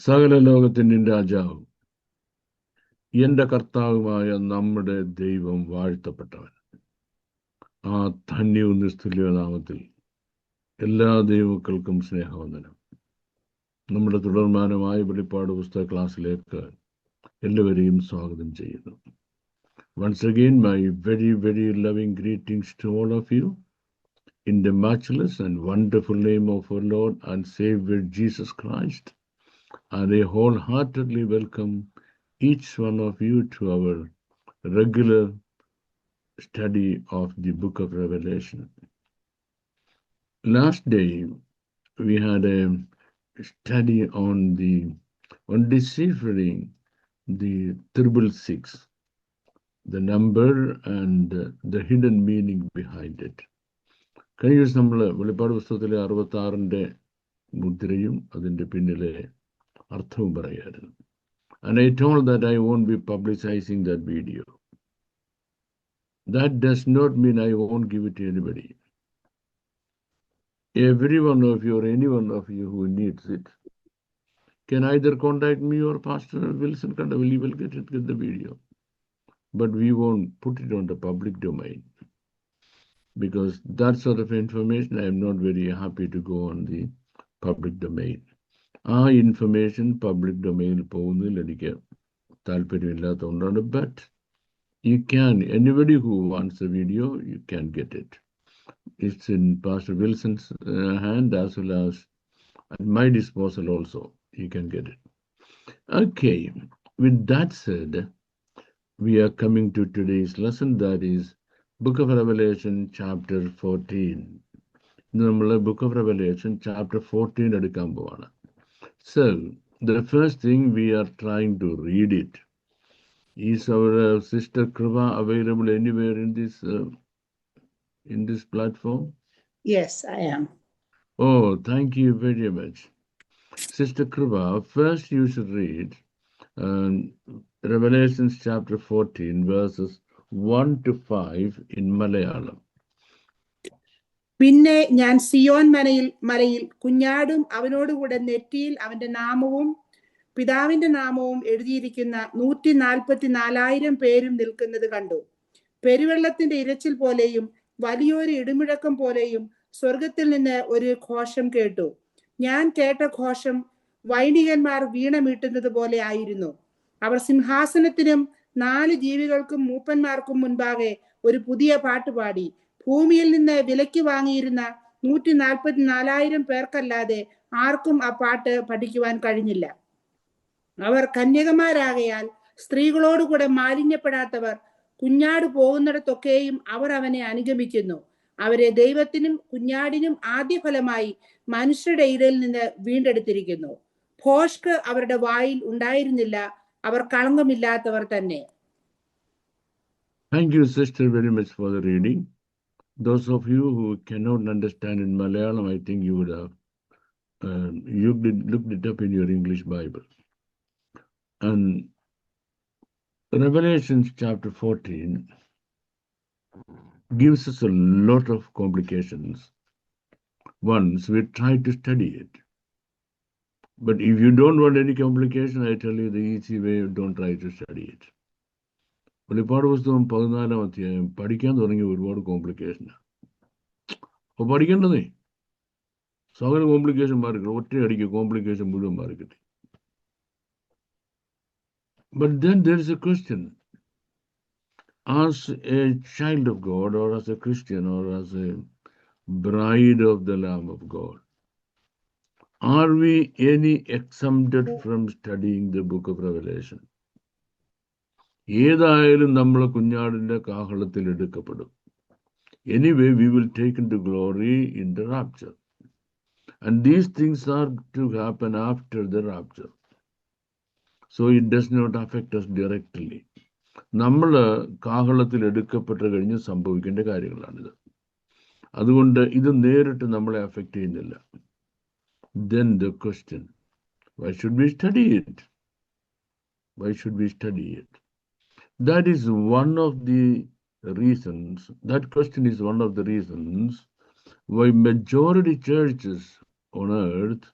സകല ലോകത്തിൻ്റെ രാജാവും എൻ്റെ കർത്താവുമായ നമ്മുടെ ദൈവം വാഴ്ത്തപ്പെട്ടവൻ. ആ ധന്യവും നിസ്തുല്യ നാമത്തിൽ എല്ലാ ദൈവമക്കൾക്കും സ്നേഹവന്ദനം. നമ്മുടെ തുടർമാനമായ വെളിപ്പാട് പുസ്തക ക്ലാസ്സിലേക്ക് എല്ലാവരെയും സ്വാഗതം ചെയ്യുന്നു. Once again, my very, very loving greetings to all of you in the matchless and wonderful name of our Lord and Savior Jesus Christ. And I wholeheartedly welcome each one of you to our regular study of the book of Revelation. Last day, we had a study on deciphering the 666, the number and the hidden meaning behind it. കഴിഞ്ഞ ദിവസം നമ്മൾ വെളിപ്പാട് പുസ്തകത്തിലെ 66-ന്റെ മുദ്രയും അതിൻ്റെ പിന്നിലെ അർത്ഥവും പറയായിരുന്നു. And I told that I won't be publicizing that video. That does not mean I won't give it to anybody. Every one of you or any one of you who needs it can either contact me or Pastor Wilson Kandavali will get the video. But we won't put it on the public domain because that sort of information I am not very happy to go on the public domain. ആ information public ഡൊമൈനിൽ പോകുന്നതിൽ എനിക്ക് താല്പര്യമില്ലാത്തതുകൊണ്ടാണ്. But you can, anybody who wants a video, you can get it. It's in pastor Wilson's hand as well as at my disposal also. You can get it. Okay, with that said, we are coming to today's lesson, that is Book of Revelation chapter 14. നമ്മൾ Book of Revelation chapter 14 എടുക്കാൻ പോവാണ്. So, the first thing we are trying to read it. Is our sister Kriva available anywhere in this platform? Yes, I am. Oh, thank you very much. Sister Kriva, first you should read Revelations chapter 14 verses 1 to 5 in Malayalam. പിന്നെ ഞാൻ സിയോൻ മലയിൽ കുഞ്ഞാടും അവനോടുകൂടെ നെറ്റിയിൽ അവന്റെ നാമവും പിതാവിന്റെ നാമവും എഴുതിയിരിക്കുന്ന 144,000 പേരും നിൽക്കുന്നത് കണ്ടു. പെരുവെള്ളത്തിന്റെ ഇരച്ചിൽ പോലെയും വലിയൊരു ഇടിമുഴക്കം പോലെയും സ്വർഗത്തിൽ നിന്ന് ഒരു ഘോഷം കേട്ടു. ഞാൻ കേട്ട ഘോഷം വൈണികന്മാർ വീണ മീട്ടുന്നത് പോലെ ആയിരുന്നു. അവർ സിംഹാസനത്തിനും 4 ജീവികൾക്കും മൂപ്പന്മാർക്കും മുൻപാകെ ഒരു പുതിയ പാട്ടുപാടി. ഭൂമിയിൽ നിന്ന് വിലയ്ക്ക് വാങ്ങിയിരുന്ന 144,000 പേർക്കല്ലാതെ ആർക്കും ആ പാട്ട് പഠിക്കുവാൻ കഴിഞ്ഞില്ല. അവർ കന്യകമാരാകയാൽ സ്ത്രീകളോടുകൂടെ മാലിന്യപ്പെടാത്തവർ. കുഞ്ഞാട് പോകുന്നിടത്തൊക്കെയും അവർ അവനെ അനുഗമിക്കുന്നു. അവരെ ദൈവത്തിനും കുഞ്ഞാടിനും ആദ്യഫലമായി മനുഷ്യരുടെ ഇടയിൽ നിന്ന് വീണ്ടെടുത്തിരിക്കുന്നു. ഭോഷ്ക് അവരുടെ വായിൽ ഉണ്ടായിരുന്നില്ല. അവർ കളങ്കമില്ലാത്തവർ തന്നെ. Thank you, sister, very much for the reading. Those of you who cannot understand in Malayalam, I think you would have looked it up in your English Bible. And Revelation chapter 14 gives us a lot of complications once we try to study it. But if you don't want any complication, I tell you the easy way, don't try to study it. വെളിപ്പാട് പുസ്തകം 14-ാം അധ്യായം പഠിക്കാൻ തുടങ്ങിയ ഒരുപാട് കോംപ്ലിക്കേഷനാണ്. അപ്പോൾ പഠിക്കേണ്ടതേ സകല complication മാറിക്കിട്ടും, ഒറ്റയടിക്ക് കോംപ്ലിക്കേഷൻ മുഴുവൻ മാറിക്കിട്ടി. But then there is a question. As a child of God, or as a Christian, or as a bride of the Lamb of God, are we any exempted from studying the book of Revelation? ഏതായാലും നമ്മൾ കുഞ്ഞാടിന്റെ കാഹളത്തിൽ എടുക്കപ്പെടും. Anyway, we will take into glory in the rapture. And these things are to happen after the rapture. So it does not affect us directly. നമ്മൾ കാഹളത്തിൽ എടുക്കപ്പെട്ട് കഴിഞ്ഞ് സംഭവിക്കേണ്ട കാര്യങ്ങളാണിത്. അതുകൊണ്ട് ഇത് നേരിട്ട് നമ്മളെ affect ചെയ്യുന്നില്ല. Then the question, why should we study it? Why should we study it? That is one of the reasons, that question is one of the reasons why majority churches on earth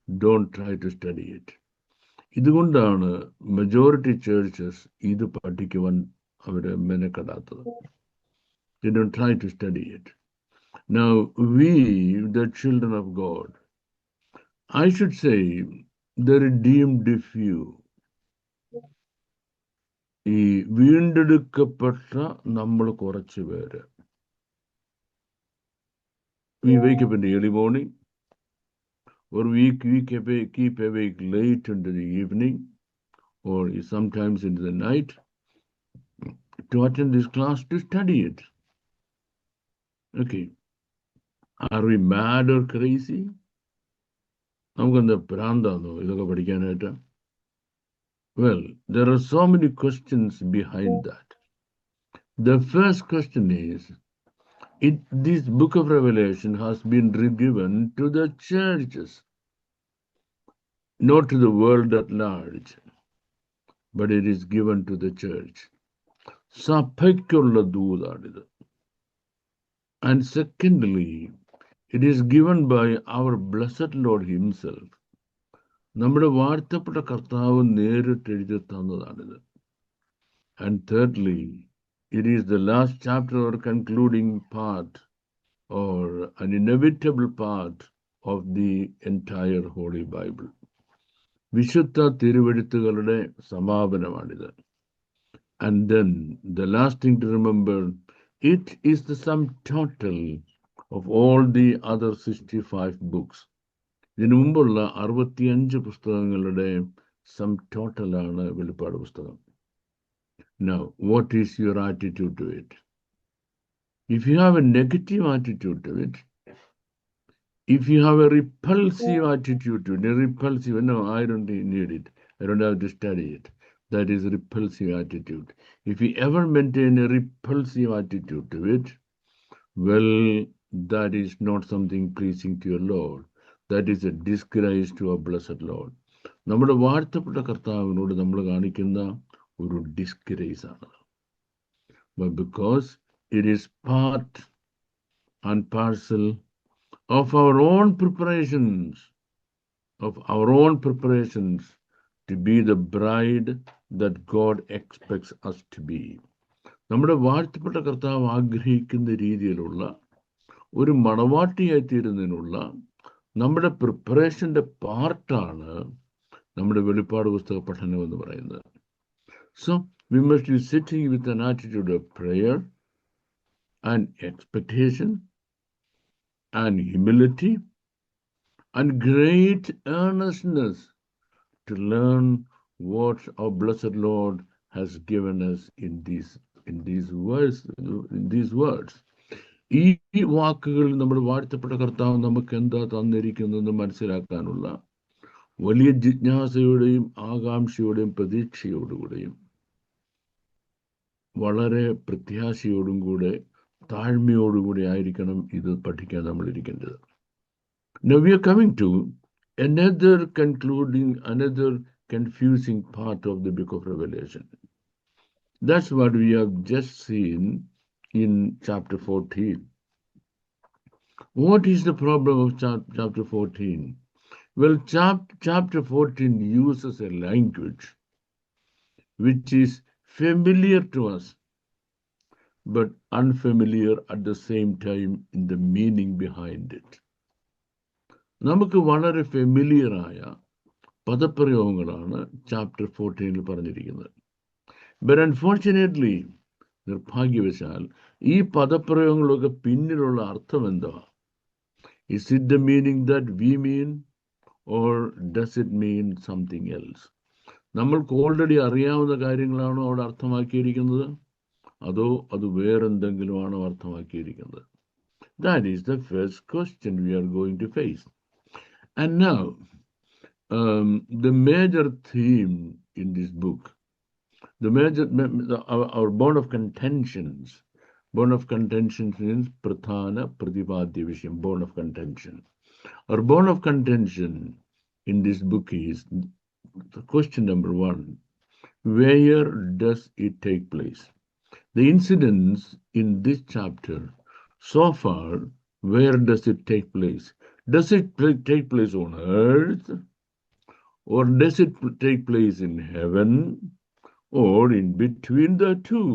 don't try to study it. ഇതുകൊണ്ടാണ് majority churches ഇത് പഠിക്കുവാൻ അവരെ മെനക്കെടാത്തത്. They don't try to study it. Now, we, the children of God, I should say, the redeemed few, ഈ വീണ്ടെടുക്കപ്പെട്ട നമ്മൾ കുറച്ച് പേര്, we wake up in the early morning, or we keep awake late into the evening, or sometimes into the night, to attend this class, to study it. Okay. Are we mad or crazy? നമുക്കെന്താ ഭ്രാന്താണോ ഇതൊക്കെ പഠിക്കാനായിട്ട്? Well, there are so many questions behind that. The first question is, this book of Revelation has been given to the churches, not to the world at large, but it is given to the church. സഭയ്ക്കുള്ള ദൂതാണിത്. And secondly, it is given by our blessed Lord himself. നമ്മുടെ വാഴ്ത്തപ്പെട്ട കർത്താവ് നേരിട്ട് എഴുതി തന്നതാണിത്. And thirdly, it is the last chapter or concluding part or an inevitable part of the entire Holy Bible. വിശുദ്ധ തിരുവെഴുത്തുകളുടെ സമാപനമാണിത്. And then the last thing to remember, it is the sum total of all the other 65 books. ഇതിനു മുമ്പുള്ള 65 പുസ്തകങ്ങളുടെ some ടോട്ടലാണ് വെളിപ്പാട് പുസ്തകം. Now, what is your attitude to it? If you have a negative attitude to it, if you have a repulsive attitude to it, no, I don't need it, I don't have to study it, that is a repulsive attitude. If you ever maintain a repulsive attitude to it, well, that is not something pleasing to your Lord. That is a disgrace to our blessed Lord. നമ്മുടെ വാഴ്ത്തപ്പെട്ട കർത്താവിനോട് നമ്മൾ കാണിക്കുന്ന ഒരു disgrace ആണ്. But because it is part and parcel of our own preparations, to be the bride that God expects us to be. നമ്മുടെ വാഴ്ത്തപ്പെട്ട കർത്താവ് ആഗ്രഹിക്കുന്ന രീതിയിലുള്ള ഒരു മണവാട്ടിയായി തീരുന്നതിനുള്ള നമ്മുടെ പ്രിപ്പറേഷന്റെ പാർട്ടാണ് നമ്മുടെ വെളിപ്പാട് പുസ്തക പഠനം എന്ന് പറയുന്നത്. So we must be sitting with an attitude of prayer and expectation and humility and great earnestness to learn what our blessed Lord has given us in these words. ഈ വാക്കുകൾ നമ്മുടെ വാഴ്ത്തപ്പെട്ട കർത്താവ് നമുക്ക് എന്താ തന്നിരിക്കുന്നതെന്ന് മനസ്സിലാക്കാനുള്ള വലിയ ജിജ്ഞാസയോടെയും ആകാംക്ഷയോടെയും പ്രതീക്ഷയോടുകൂടെയും വളരെ പ്രത്യാശയോടും കൂടെ താഴ്മയോടുകൂടി ആയിരിക്കണം ഇത് പഠിക്കാൻ നമ്മൾ ഇരിക്കേണ്ടത്. Now we are coming to another confusing part of the book of Revelation. That's what we have just seen in chapter 14. What is the problem of chapter 14? Well, chapter 14 uses a language which is familiar to us, but unfamiliar at the same time in the meaning behind it. നമുക്ക് വളരെ ഫെമിലിയറായ പദപ്രയോഗങ്ങളാണ് chapter 14 പറഞ്ഞിരിക്കുന്നത്. But unfortunately, നിർഭാഗ്യവശാൽ ഈ പദപ്രയോഗങ്ങളൊക്കെ പിന്നിലുള്ള അർത്ഥം എന്താ? Is it the meaning that we mean, or does it mean something else? നമ്മൾക്ക് already അറിയാവുന്ന കാര്യങ്ങളാണോ അവിടെ അർത്ഥമാക്കിയിരിക്കുന്നത്, അതോ അത് വേറെന്തെങ്കിലുമാണോ അർത്ഥമാക്കിയിരിക്കുന്നത്? That is the first question we are going to face. And now, the major theme in this book, our bone of contentions. Bone of contention means prathana pratibadya vishayam, bone of contention. Our bone of contention in this book is question number 1. Where does it take place? The incidents in this chapter so far, where does it take place? Does it take place on earth, or does it take place in heaven or in between the two?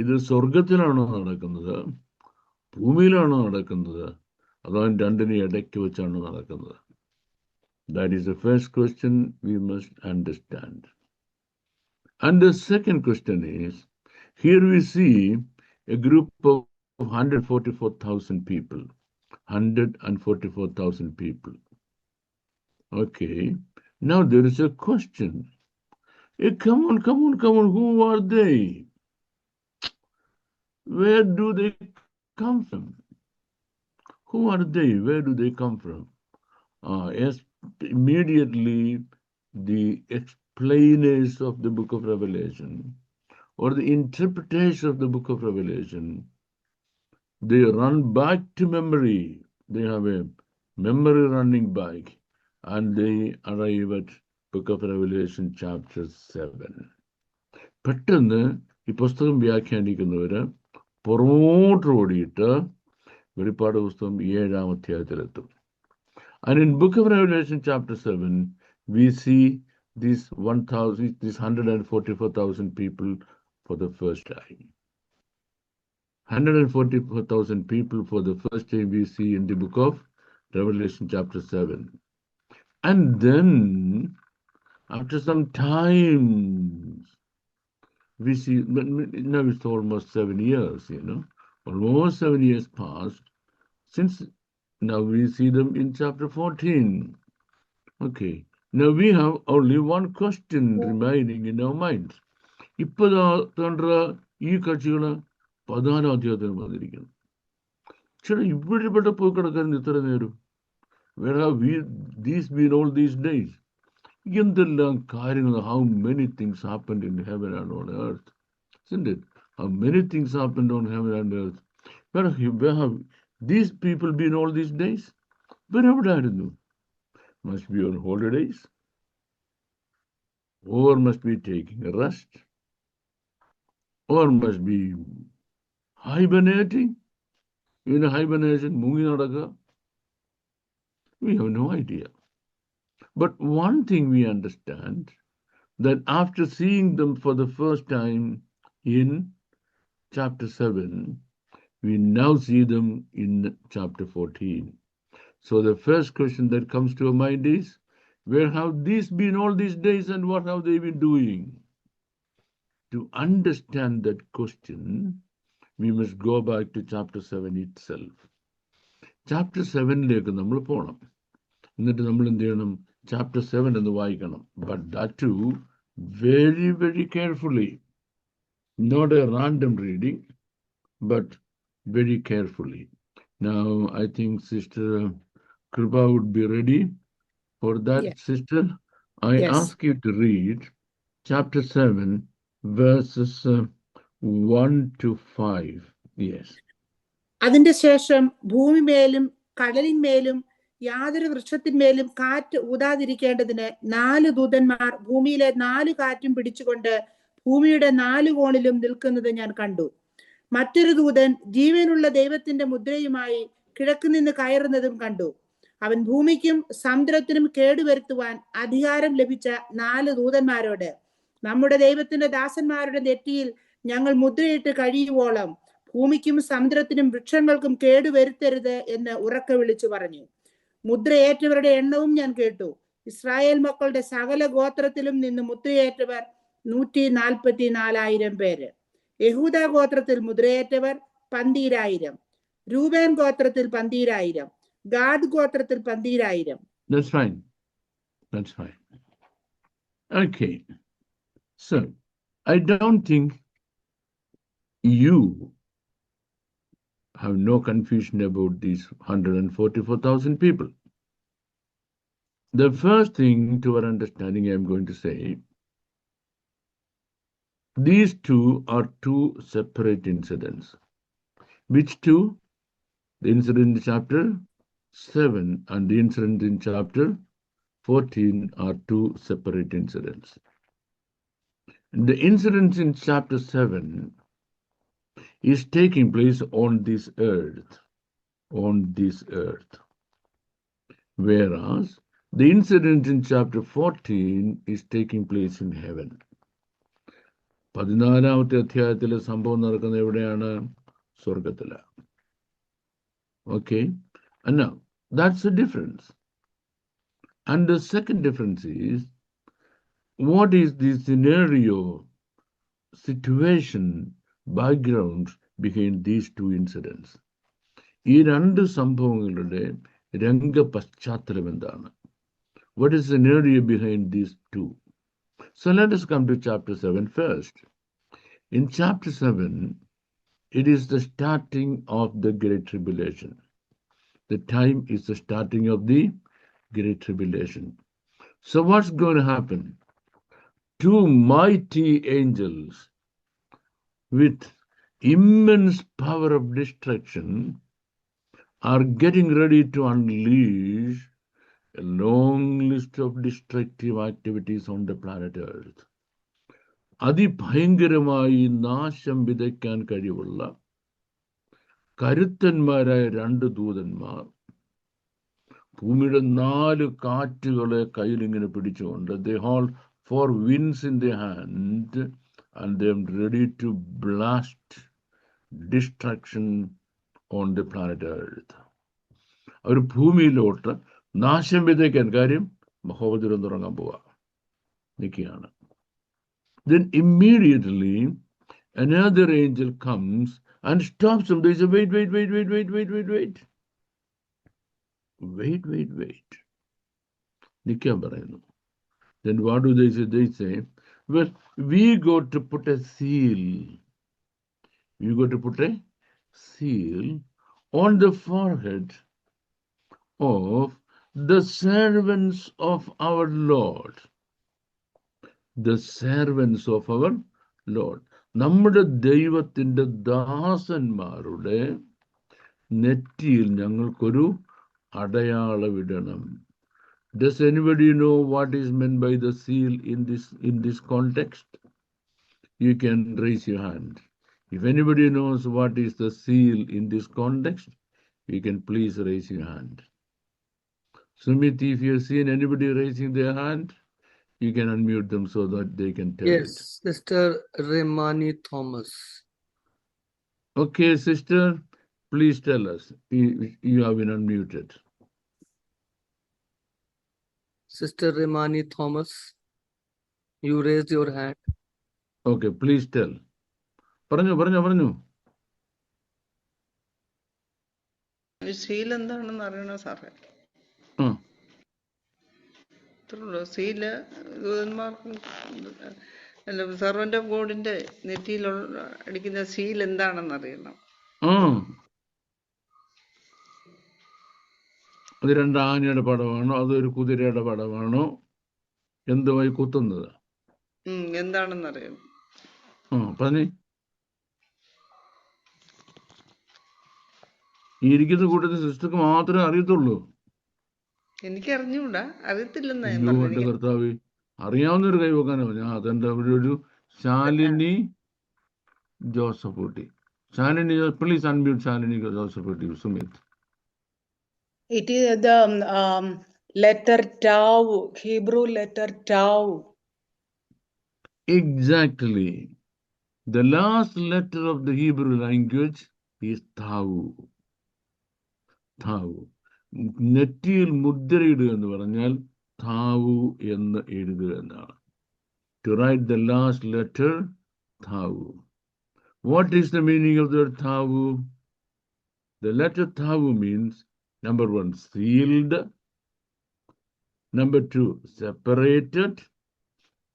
ഇത് സ്വർഗത്തിലാണോ നടക്കുന്നത്, ഭൂമിയിലാണോ നടക്കുന്നത്, അതോ രണ്ടിനും ഇടയ്ക്ക് വെച്ചാണോ നടക്കുന്നത്? That is the first question we must understand. And the second question is, here we see a group of 144,000 people. 144,000 people. Okay, now there is a question. Hey, come on, who are they? Where do they come from? Who are they? Where do they come from? Yes, immediately the explainers of the book of Revelation or the interpreters of the book of Revelation, they run back to memory. They have a memory running back and they arrive at book of Revelation chapter 7. പെട്ടെന്ന് ഈ പുസ്തകം വ്യാഖ്യാനിക്കുന്നവര് പുറമോട്ട് ഓടിയിട്ട് വെളിപ്പാട് പുസ്തകം 7-ാം അധ്യായത്തിലെത്തും. And in book of Revelation chapter 7, we see these 144,000 people for the first time. 144,000 people for the first time we see in the book of Revelation chapter 7. And then, after some time, we see, now it's almost 7 years, almost 7 years passed, since now we see them in chapter 14. Okay, now we have only one question remaining in our minds. ഇപ്പതാ ഈ കക്ഷികള് 14-ാം അധ്യായത്തിന് വന്നിരിക്കുന്നു. ചേട്ടാ, ഇവിടെ പോയി കിടക്കാൻ ഇത്ര നേരം? Where have these been all these days? എന്തെല്ലാം കാര്യങ്ങൾ, how many things happened in heaven and on earth, isn't it? How many things happened on heaven and earth? Where have these people been all these days? Where എവിടെയായിരുന്നു? Must be on holidays, or must be taking a rest, or must be hibernating. In hibernation, മുങ്ങി നടക്കുക. We have no idea. But one thing we understand, that after seeing them for the first time in chapter 7, we now see them in chapter 14. So the first question that comes to our mind is, where have these been all these days and what have they been doing? To understand that question, we must go back to chapter 7 itself. Chapter 7-ലേക്ക് നമ്മൾ പോകണം. എന്നിട്ട് നമ്മൾ എന്ത് ചെയ്യണം? Chapter 7 എന്ന് വായിക്കണം. But that too very, very carefully. Not a random reading, but very carefully. Now, I think Sister Kripa would be ready for that. Yes. Sister. I Yes. ask you to read chapter 7, verses 1 to 5. Yes. അതിന്റെ ശേഷം ഭൂമിമേലും കടലിന്മേലും യാതൊരു വൃക്ഷത്തിന്മേലും കാറ്റ് ഊതാതിരിക്കേണ്ടതിന് 4 ദൂതന്മാർ ഭൂമിയിലെ 4 കാറ്റും പിടിച്ചുകൊണ്ട് ഭൂമിയുടെ 4 കോണിലും നിൽക്കുന്നത് ഞാൻ കണ്ടു. മറ്റൊരു ദൂതൻ ജീവനുള്ള ദൈവത്തിന്റെ മുദ്രയുമായി കിഴക്കുനിന്ന് കയറുന്നതും കണ്ടു. അവൻ ഭൂമിക്കും സമുദ്രത്തിനും കേടുവരുത്തുവാൻ അധികാരം ലഭിച്ച 4 ദൂതന്മാരോട്, നമ്മുടെ ദൈവത്തിന്റെ ദാസന്മാരുടെ നെറ്റിയിൽ ഞങ്ങൾ മുദ്രയിട്ട് കഴിയുവോളം ഭൂമിക്കും സമുദ്രത്തിനും വൃക്ഷങ്ങൾക്കും കേടുവരുത്തരുത് എന്ന് ഉറക്കെ വിളിച്ചു പറഞ്ഞു. മുദ്രയേറ്റവരുടെ എണ്ണവും ഞാൻ കേട്ടു. ഇസ്രായേൽ മക്കളുടെ സകല ഗോത്രത്തിലും നിന്ന് മുദ്രയേറ്റവർ 144,000 പേര്. യഹൂദ ഗോത്രത്തിൽ മുദ്രയേറ്റവർ 12,000, രൂബേൻ ഗോത്രത്തിൽ 12,000, ഗാദ് ഗോത്രത്തിൽ 12,000. That's fine. That's fine. Okay. So, I don't think you have no confusion about these 144,000 people. The first thing to our understanding, I'm going to say, these two are 2 separate incidents. Which 2? The incident in chapter 7 and the incident in chapter 14 are 2 separate incidents. The incident in chapter 7 is taking place on this earth, whereas The incident in chapter 14 is taking place in heaven. 14-ാമത്തെ അധ്യായത്തിലെ സംഭവം നടക്കുന്നത് എവിടെയാണ്? സ്വർഗത്തിലാണ്. Okay, and now that's the difference. And the second difference is, what is the scenario, situation, background behind these two incidents? ഈ രണ്ട് സംഭവങ്ങളുടെ രംഗപശ്ചാത്തലം എന്താണ്? What is the scenario behind these two? So let us come to chapter 7 first. In chapter 7, it is the starting of the Great Tribulation. The time is the starting of the Great Tribulation. So what's going to happen? Two mighty angels with immense power of destruction are getting ready to unleash a long list of destructive activities on the planet Earth. അതിഭയങ്കരമായി നാശം വിതയ്ക്കാൻ കഴിവുള്ള കരുത്തന്മാരായ രണ്ട് ദൂതന്മാർ ഭൂമിയുടെ 4 കാറ്റുകളെ കയ്യിലിങ്ങനെ പിടിച്ചുകൊണ്ട്, they hold 4 winds in their hand and they are ready to blast destruction on the planet Earth. അവർ ഭൂമിയിലോട്ട് നാശം വിതയ്ക്കാൻ, കാര്യം മഹോദരം തുടങ്ങാൻ പോവാ നിൽക്കുകയാണ്. Then immediately another angel comes and stops them. They say, wait. നിൽക്കാൻ പറയുന്നു. Then what do they say? They say, well, we got to put a seal. We got to put a seal on the forehead of the servants of our Lord. The servants of our Lord. നമ്മുടെ ദൈവത്തിൻ്റെ ദാസന്മാരുടെ നെറ്റിയിൽ ഞങ്ങൾക്കൊരു അടയാളമിടണം. Does anybody know what is meant by the seal in this context? You can raise your hand. If anybody knows what is the seal in this context, you can please raise your hand. Sumit, if you have seen anybody raising their hand, you can unmute them so that they can tell it. Yes, Sister Remani Thomas. Okay, sister, please tell us. You have been unmuted. Sister Remani Thomas, you raised your hand. Okay, please tell. പറഞ്ഞു. Seal എന്താണെന്ന് അറിയണോ സാറേ? Seal ദൂതന്മാർക്കും servant of ഗോഡിന്റെ നെറ്റിയിൽ അടിക്കുന്ന seal എന്താണെന്ന് അറിയണം. അത് 2 ആനയുടെ പടമാണോ, അതൊരു കുതിരയുടെ പടമാണോ, എന്തുമായി കുത്തുന്നത്? എന്താണെന്ന് അറിയണം. പറഞ്ഞേ. ഈ ഇരിക്കുന്ന കൂട്ടത്തിൽ സിസ്റ്റർക്ക് മാത്രമേ അറിയത്തുള്ളൂ. എനിക്ക് അറിഞ്ഞൂടാ, അറിയത്തില്ലെന്നാ കർത്താവ്. അറിയാവുന്നൊരു കൈ വെക്കാനോ? ഞാൻ അതെന്റെ ഒരു ശാലിനി ജോസഫ് കുട്ടി. Shalini, please unmute Shalini Joseph കുട്ടി. Sumit. It is the letter tau, Hebrew letter tau. Exactly. The last letter of the Hebrew language is tau. നെറ്റിയിൽ മുദ്രയിടുക എന്ന് പറഞ്ഞാൽ താവു എന്ന് എഴുതുക എന്നാണ്. To write the last letter, tavu. What is the meaning of the word tavu? The letter tavu means, number 1, sealed. Number 2, separated.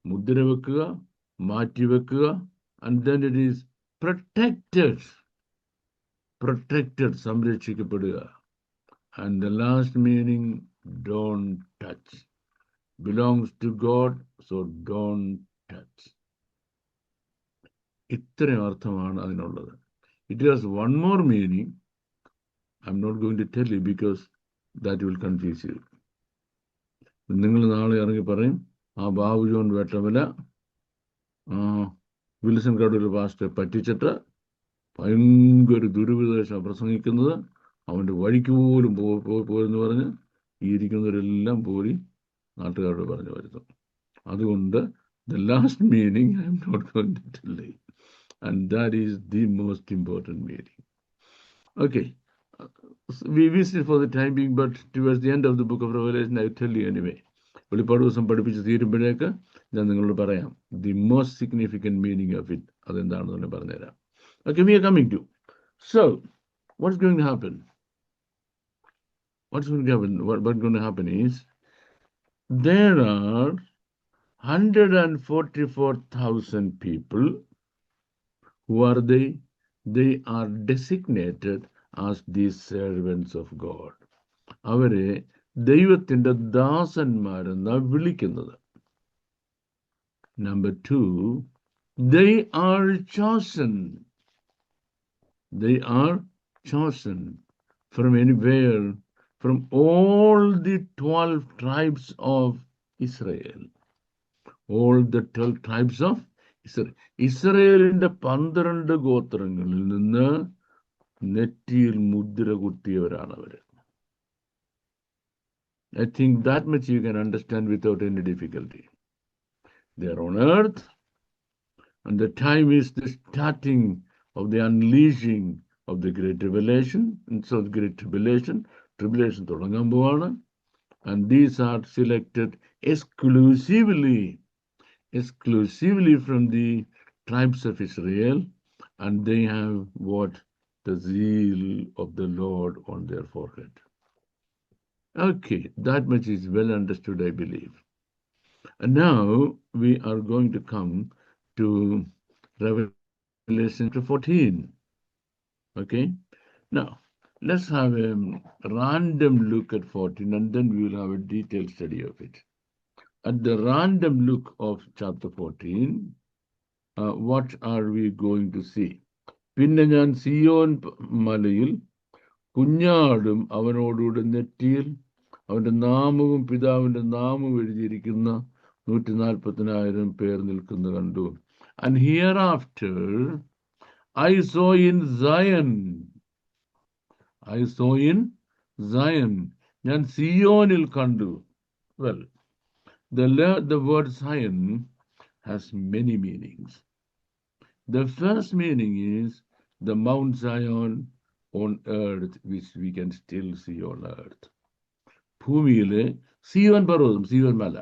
മുദ്ര വെക്കുക, മാറ്റി വെക്കുക. And then it is protected. സംരക്ഷിക്കപ്പെടുക. And the last meaning, don't touch. Belongs to God, so don't touch. ഇത്രയും അർത്ഥമാണ് അതിനുള്ളത്. It has one more meaning. I'm not going to tell you because that will confuse you. നിങ്ങൾ നാളെ ഇറങ്ങി പറയും, ആ Babu John Vettamala Wilson Kadur പാസ്റ്ററെ പറ്റിച്ചിട്ട് ഭയങ്കര ദുരുപദേശം പ്രസംഗിക്കുന്നത്, അവൻ്റെ വഴിക്ക് പോലും പോയെന്ന് പറഞ്ഞ് ഈ ഇരിക്കുന്നവരെല്ലാം പോയി നാട്ടുകാരോട് പറഞ്ഞു വരുന്നു. അതുകൊണ്ട് the last meaning I am not going to tell you, and that is the most important meaning. Okay, we see for the time being, but towards the end of the book of Revelation I will tell you anyway. വെളിപ്പാട് ദിവസം പഠിപ്പിച്ച് തീരുമ്പോഴേക്ക് ഞാൻ നിങ്ങളോട് പറയാം the most significant meaning of it അതെന്താണെന്ന് പറഞ്ഞുതരാം. Okay, we are coming to. So, what's going to happen? What's going to happen? What's going to happen is there are 144,000 people. Who are they? They are designated as the servants of God. അവരെ ദൈവത്തിൻ്റെ ദാസന്മാരെന്നാണ് വിളിക്കുന്നത്. Number 2, they are chosen. They are chosen from anywhere, from all the 12 tribes of Israel. All the 12 tribes of Israel. ഇസ്രയേലിന്റെ 12 ഗോത്രങ്ങളിൽ നിന്ന് നെറ്റിയിൽ മുദ്ര കുത്തിയവരാണ് അവര്. I think that much you can understand without any difficulty. They are on earth, and the time is the starting of the unleashing of the Great Tribulation. And so the Great Tribulation തുടങ്ങാൻ പോവാണ്. And these are selected exclusively from the tribes of Israel, and they have what? The zeal of the Lord on their forehead. Okay, that much is well understood, I believe. And now we are going to come to Revelation 14. Okay, now let's have a random look at 14, and then we will have a detailed study of it. At the random look of chapter 14, what are we going to see? പിന്നെ ഞാൻ സിയോൻ മലയിൽ കുഞ്ഞാടും അവനോടുകൂടെ നെറ്റിയിൽ അവന്റെ നാമവും പിതാവിന്റെ നാമവും എഴുതിയിരിക്കുന്ന 144,000 പേർ നിൽക്കുന്നത് കണ്ടു. And hereafter I saw in Zion, ഞാൻ സിയോനിൽ കണ്ടു. Well, the word Zion has many meanings. The first meaning is the Mount Zion on earth, which we can still see on earth. ഭൂമിയിലെ സിയോൻ പർവ്വതം, സിയോൻ മല.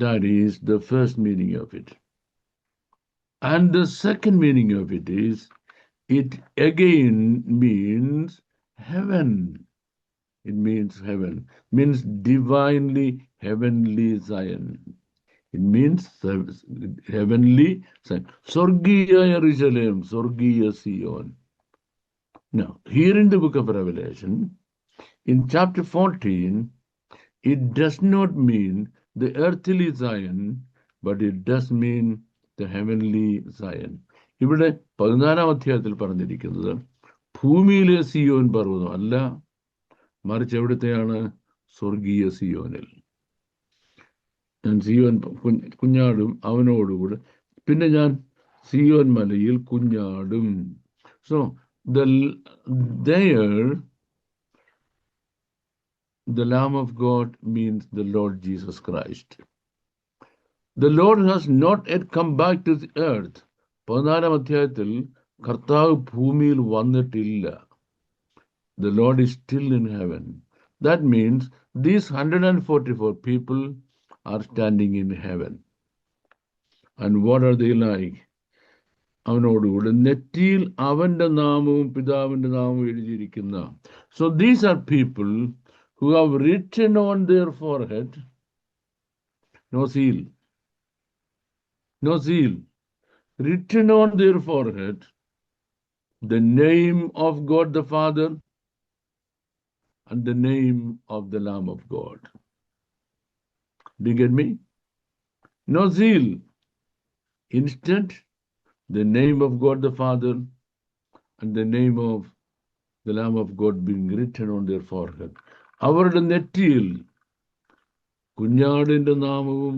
That is the first meaning of it. And the second meaning of it is, it again means heaven. It means heaven, means divinely heavenly Zion. It means heavenly Zion. Sorgiya Jerusalem, Sorgiya Sion. Now, here in the book of Revelation, in chapter 14, it does not mean the earthly Zion, but it does mean the heavenly Zion. ഇവിടെ 14-ാം അധ്യായത്തിൽ പറഞ്ഞിരിക്കുന്നത് ഭൂമിയിലെ സിയോൻ പർവ്വതം അല്ല, മറിച്ച് എവിടത്തെയാണ്? സ്വർഗീയ സിയോനിൽ. ഞാൻ സിയോൻ കുഞ്ഞാടും അവനോടുകൂടെ, പിന്നെ ഞാൻ സിയോൻ മലയിൽ കുഞ്ഞാടും. So there the Lamb of God means the Lord Jesus Christ. The Lord has not yet come back to the earth. 14-ാം അധ്യായത്തിൽ കർത്താവ് ഭൂമിയിൽ വന്നിട്ടില്ല. The Lord is still in heaven. That means these 144 people are standing in heaven. And what are they like? അവനോടുകൂടെ നെറ്റിയിൽ അവന്റെ നാമവും പിതാവിന്റെ നാമവും എഴുതിയിരിക്കുന്ന. So these are people who have written on their forehead, no seal, written on their forehead the name of God the Father and the name of the Lamb of God. Do you get me? No seal. Instead, the name of God the Father and the name of the Lamb of God being written on their forehead. അവരുടെ നെറ്റിയിൽ കുഞ്ഞാടിന്റെ നാമവും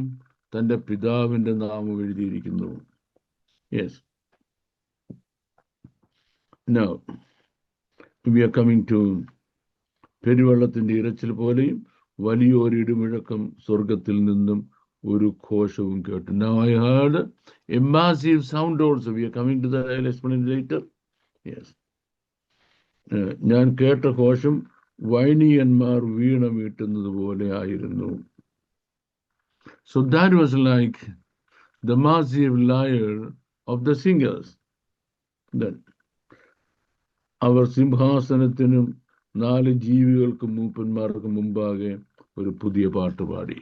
തന്റെ പിതാവിന്റെ നാമവും എഴുതിയിരിക്കുന്നു. Yes. Now, we are coming to പെരുവെള്ളത്തിന്റെ ഇരച്ചിൽ പോലെയും വലിയൊരു ഇടിമുഴക്കം സ്വർഗത്തിൽ നിന്നും ഒരു ഘോഷവും കേട്ടു. Now I heard a massive sound also. We are coming to that. I'll explain later. Yes. ഞാൻ കേട്ട ഘോഷം വൈണിയന്മാർ വീണ മീട്ടുന്നത് പോലെ ആയിരുന്നു. So that was like the massive lyre of the singers. Then അവർ സിംഹാസനത്തിനും 4 ജീവികൾക്കും മൂപ്പന്മാർക്കും മുമ്പാകെ ഒരു പുതിയ പാട്ട് പാടി.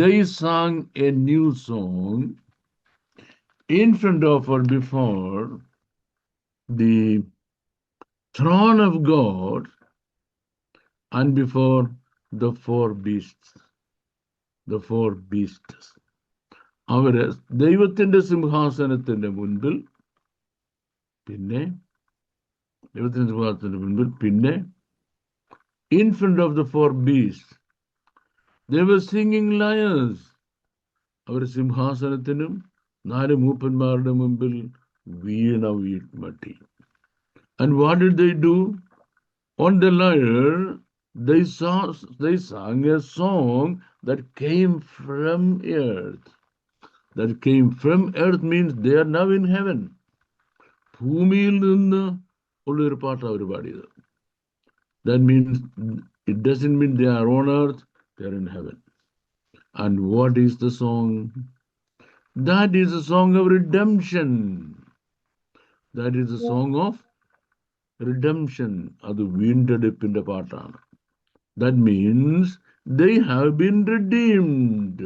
They sang a new song in front of or before the throne of God and before the 4 beasts. The 4 beasts. അവര് ദൈവത്തിന്റെ സിംഹാസനത്തിന്റെ മുൻപിൽ പിന്നെ in front of the 4 beasts they were singing lyres. അവർ സിംഹാസനത്തിനും 4 മൂപ്പന്മാരുടെ മുമ്പിൽ വീണ വീഴ്മട്ടി. And what did they do? On the lyre they sang a song that came from earth. That came from earth means they are now in heaven. ഭൂമിയിൽ നിന്ന് ഉള്ളൊരു പാട്ടാണ് അവർ പാടിയത്. That means it doesn't mean they are on earth, they are in heaven. And what is the song? That is a song of redemption. That is a song of redemption. അത് വീണ്ടെടുപ്പിന്റെ പാട്ടാണ്. That means they have been redeemed.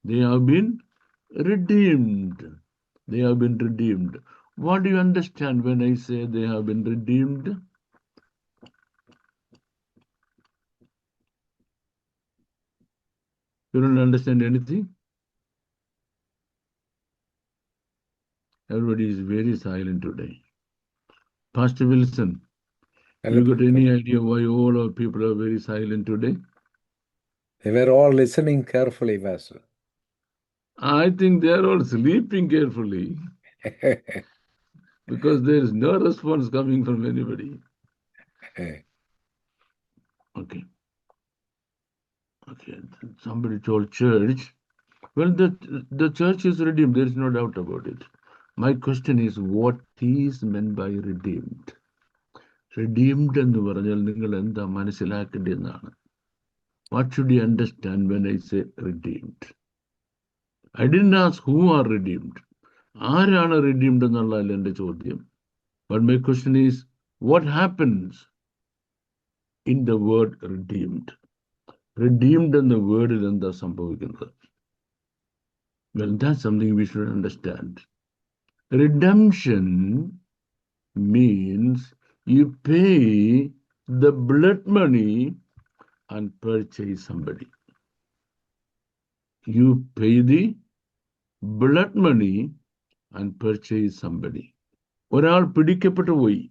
They have been redeemed. They have been redeemed. What do you understand when I say they have been redeemed? You don't understand anything? Everybody is very silent today. Pastor Wilson, you got any idea why all our people are very silent today? They were all listening carefully, Pastor. I think they are all sleeping carefully because there is no response coming from anybody. Okay. Somebody told church. Well, the church is redeemed. There is no doubt about it. My question is, what is meant by redeemed? Redeemed എന്ന് പറഞ്ഞാൽ നിങ്ങൾ എന്താ മനസ്സിലാക്കേണ്ടതെന്നാണ്. What should you understand when I say redeemed? I didn't ask who are redeemed. ആരാണ് redeemed എന്നുള്ളതല്ല എൻ്റെ ചോദ്യം. But my question is, what happens in the word redeemed? Redeemed എന്ന വേർഡിൽ എന്താ സംഭവിക്കുന്നത്? Well, that's something we should understand. Redemption means you pay the blood money and purchase somebody. You pay the blood money and purchase somebody. ഒരാൾ പിടിക്കപ്പെട്ടു പോയി.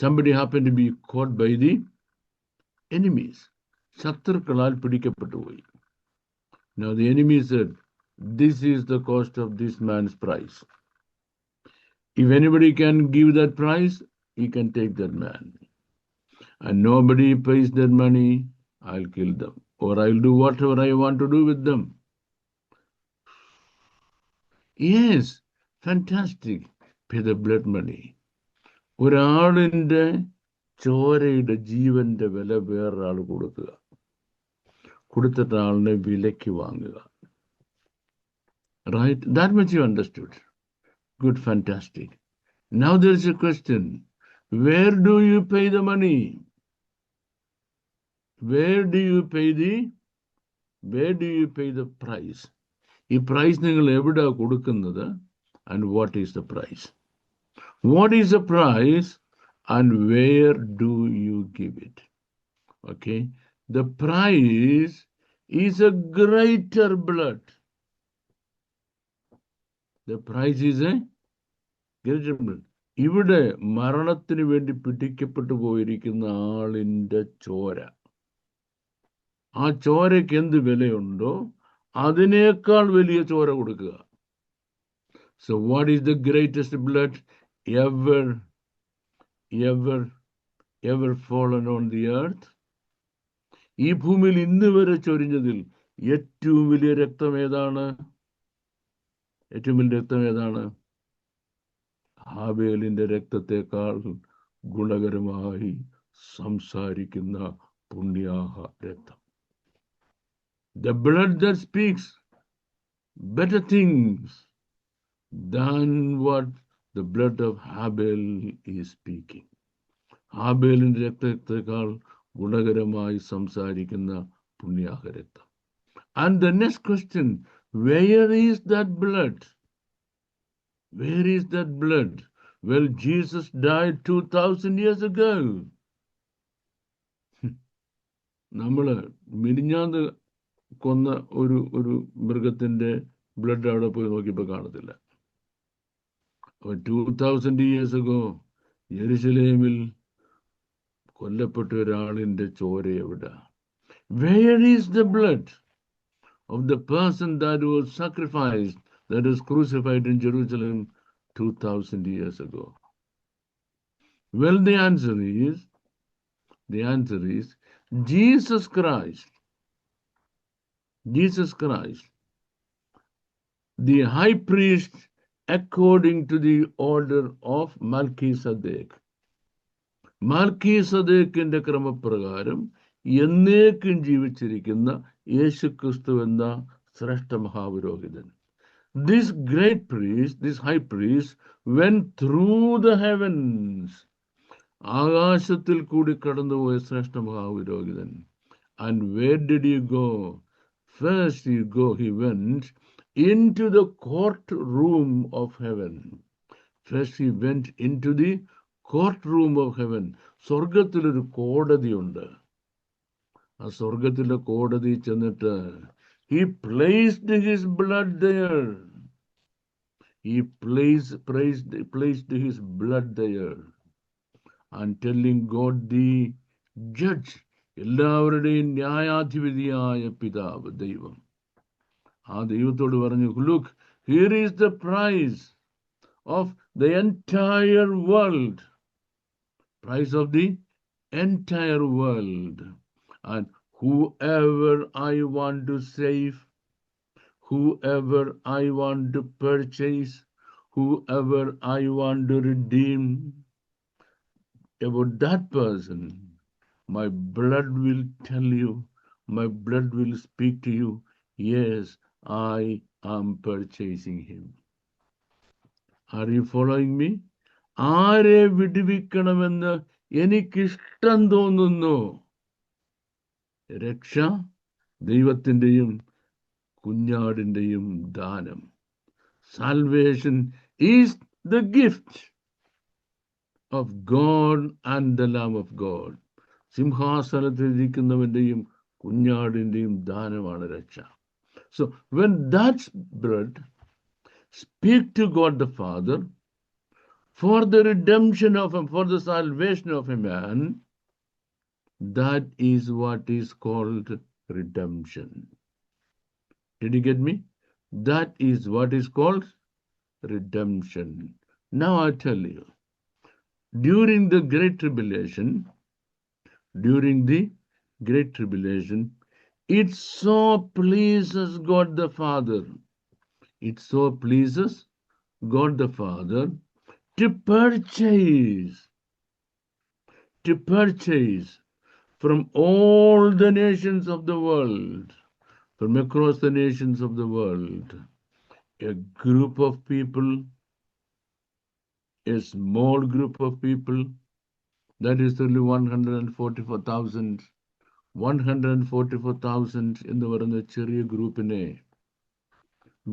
Somebody happened to be caught by the enemies. ശത്രുക്കളാൽ പിടിക്കപ്പെട്ടു പോയി. Now the enemy said, this is the cost of this man's price. If anybody can give that price, he can take that man. And nobody pays that money, I'll kill them. Or I'll do whatever I want to do with them. Yes, fantastic. Pay the blood money. ഒരാളിൻ്റെ ചോരയുടെ ജീവന്റെ വില വേറൊരാൾ കൊടുക്കുക. കൊടുത്തിട്ട് ആളിനെ വിലയ്ക്ക് വാങ്ങുക. Right? That much you understood. Good, fantastic. Now there is a question. Where do you pay the money? Where do you pay the price? ഈ price നിങ്ങൾ എവിടെ കൊടുക്കുന്നത്? And what is the price? What is the price and where do you give it? Okay. The price is a greater blood. The price is a greater blood. ഇവിടെ മരണത്തിന് വേണ്ടി പിടിക്കപ്പെട്ടു പോയിരിക്കുന്ന ആളിൻ്റെ ചോര, ആ ചോരയ്ക്ക് എന്ത് വിലയുണ്ടോ അതിനേക്കാൾ വലിയ ചോര കൊടുക്കുക. So what is the greatest blood ever ever fallen on the earth. ഈ ഭൂമിയിൽ ഇന്ന് വരെ ചൊരിഞ്ഞതിൽ ഏറ്റവും വലിയ രക്തം ഏതാണ്? ഏറ്റവും വലിയ രക്തം ഏതാണ്? ഹാബേലിന്റെ രക്തത്തെക്കാൾ ഗുണകരമായി സംസാരിക്കുന്ന പുണ്യാഹ രക്തം. The blood that speaks better things than what the blood of Habel is speaking. ഹാബേലിന്റെ രക്തത്തെക്കാൾ ഗുണകരമായി സംസാരിക്കുന്ന പുണ്യാഹ രക്തം. And the next question, where is that blood? Where is that blood? Well, Jesus died 2000 years ago. നമ്മള് മിനിഞ്ഞാന്ന് കൊന്ന ഒരു മൃഗത്തിന്റെ blood അവിടെ പോയി നോക്കിയപ്പോ കാണത്തില്ല. 2000 years ago യെരുശലേമിൽ കൊല്ലപ്പെട്ട ഒരാളിന്റെ ചോര എവിടെ? Where is the blood of the person that was sacrificed, that was crucified in Jerusalem 2000 years ago? Well, the answer is Jesus Christ, the high priest according to the order of Melchizedek. മാൽക്കീസദേക്കിന്റെ ക്രമപ്രകാരം എന്നേക്കും ജീവിച്ചിരിക്കുന്ന യേശുക്രിസ്തു എന്ന ശ്രേഷ്ഠ മഹാപുരോഹിതൻ. This great priest, this high priest, went through the heavens. ആകാശത്തിൽ കൂടി കടന്നുപോയ ശ്രേഷ്ഠ മഹാപുരോഹിതൻ. And where did he go? First he went into the courtroom of heaven. First he went into the courtroom of heaven. സ്വർഗത്തിലൊരു കോടതിയുണ്ട്. ആ സ്വർഗത്തിലെ കോടതി ചെന്നിട്ട് he placed his blood there. He placed his blood there. And telling God the judge, എല്ലാവരുടെയും ന്യായാധിപതിയായ പിതാവ് ദൈവം, ആ ദൈവത്തോട് പറഞ്ഞു, look, here is the price of the entire world. Price of the entire world. And whoever I want to save, whoever I want to purchase, whoever I want to redeem, about that person, my blood will tell you, my blood will speak to you, yes, I am purchasing him. Are you following me? ആരെ വിടുവിക്കണമെന്ന് എനിക്കിഷ്ടം തോന്നുന്നു. രക്ഷ ദൈവത്തിൻ്റെയും കുഞ്ഞാടിൻ്റെയും ദാനം. Salvation is the gift of God and the Lamb of God. സിംഹാസനത്തിൽ ഇരിക്കുന്നവന്റെയും കുഞ്ഞാടിൻ്റെയും ദാനമാണ് രക്ഷ. So when that blood speak to God the Father for the redemption of him, for the salvation of a man, that is what is called redemption. Did you get me? That is what is called redemption. Now I tell you, during the Great Tribulation, it so pleases God the Father. It so pleases God the Father to purchase from all the nations of the world, from across the nations of the world, a group of people, a small group of people, that is only 144,000 എന്ന് പറയുന്ന ചെറിയ ഗ്രൂപ്പിനെ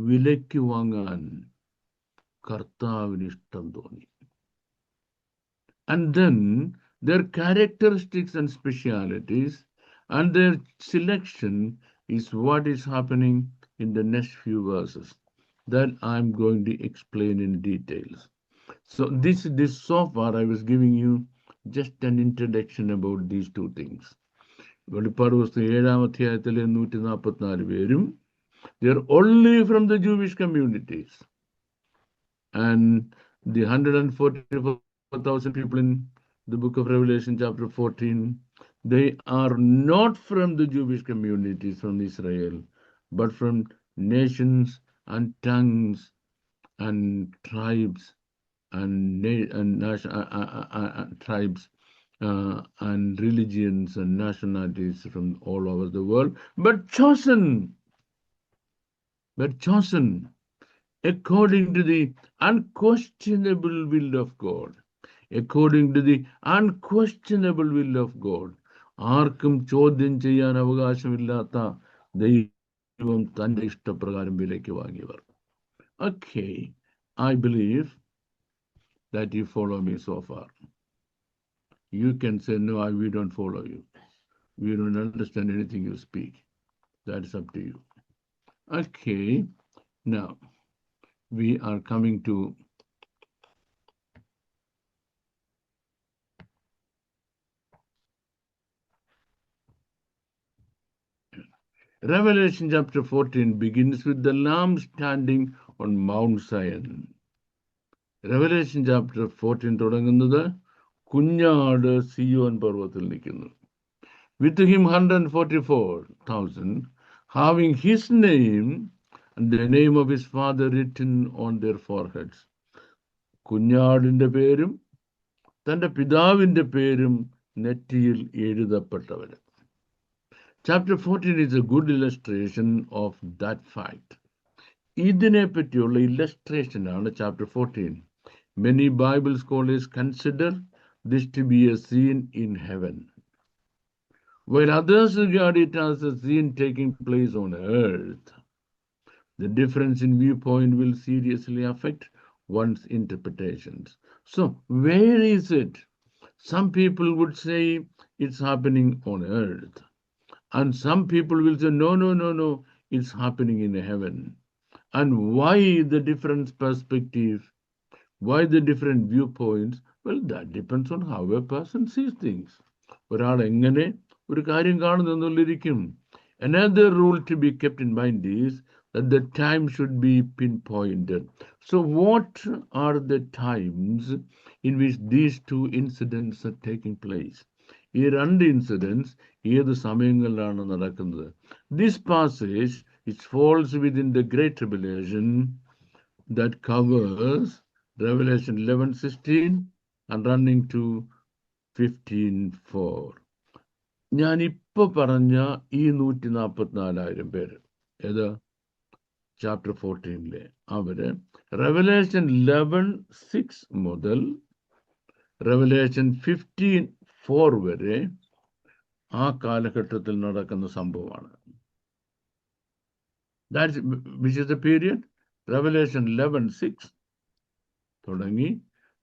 വിലയ്ക്ക് വാങ്ങാൻ കർത്താവിന് ഇഷ്ടം തോന്നി. And then their characteristics and specialities and their selection is what is happening in the next few verses that I'm going to explain in details. So this so far I was giving you just an introduction about these two things. വെളിപ്പാട് പുസ്തകം 7-ാം അധ്യായത്തിലെ 144 പേരും they are only from the Jewish communities, and the 144,000 people in the book of Revelation, chapter 14, they are not from the Jewish communities from Israel, but from nations and tongues and tribes and tribes and religions and nationalities from all over the world, but chosen according to the unquestionable will of God. According to the unquestionable will of God. ആർക്കും ചോദ്യം ചെയ്യാൻ അവകാശമില്ലാത്ത ദൈവം തന്റെ ഇഷ്ടപ്രകാരം വിലയ്ക്ക് വാങ്ങിയവർ. Okay, I believe that you follow me so far. You can say, no, we don't follow you. We don't understand anything you speak. That's up to you. Okay, now we are coming to Revelation chapter 14 begins with the Lamb standing on Mount Zion. Revelation chapter 14 തുടങ്ങുന്നത് കുഞ്ഞാട് സിയോൻ പർവ്വതത്തിൽ നിൽക്കുന്നു. With him 144,000 having his name and the name of his father written on their foreheads. കുഞ്ഞാടിന്റെ പേരും തന്റെ പിതാവിന്റെ പേരും നെറ്റിയിൽ എഴുതപ്പെട്ടവര്. Chapter 14 is a good illustration of that fact. ഇതിനെ പറ്റിയുള്ള illustration ആണ് chapter 14. Many Bible scholars consider this to be a scene in heaven, while others regard it as a scene taking place on earth. The difference in viewpoint will seriously affect one's interpretations. So, where is it? Some people would say it's happening on earth. And some people will say, no, it's happening in heaven. And why the different perspective? Why the different viewpoints? Well, that depends on how a person sees things. ഒരാൾ എങ്ങനെ ഒരു കാര്യം കാണുന്നെന്നുള്ളിരിക്കും. Another rule to be kept in mind is that the time should be pinpointed. So what are the times in which these two incidents are taking place? ഈ രണ്ട് incidents ഏത് സമയങ്ങളിലാണ് നടക്കുന്നത്? This passage, it falls within the Great Tribulation that covers Revelation 11:16 and running to 15:4. ഞാൻ ഇപ്പൊ പറഞ്ഞ ഈ 144,000 പേര് ഏത് ചാപ്റ്റർ 14 അവര് റെവലേഷൻ 11:6 മുതൽ റെവലേഷൻ 15:4 വരെ ആ കാലഘട്ടത്തിൽ നടക്കുന്ന സംഭവമാണ്. That's which is the period? Revelation 11:6 തുടങ്ങി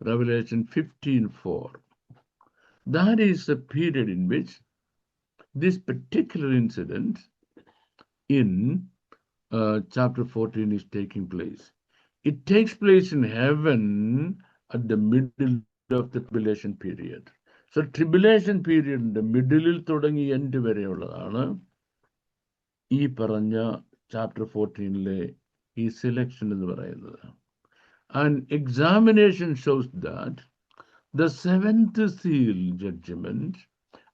Revelation 15:4. That is the period in which this particular incident in chapter 14 is taking place. It takes place in heaven at the middle of the tribulation period. So tribulation period in the middle തുടങ്ങി end വരെയുള്ളതാണ് ഈ പറഞ്ഞ chapter 14 ഈ selection എന്ന് പറയുന്നത്. And examination shows that the seventh seal judgment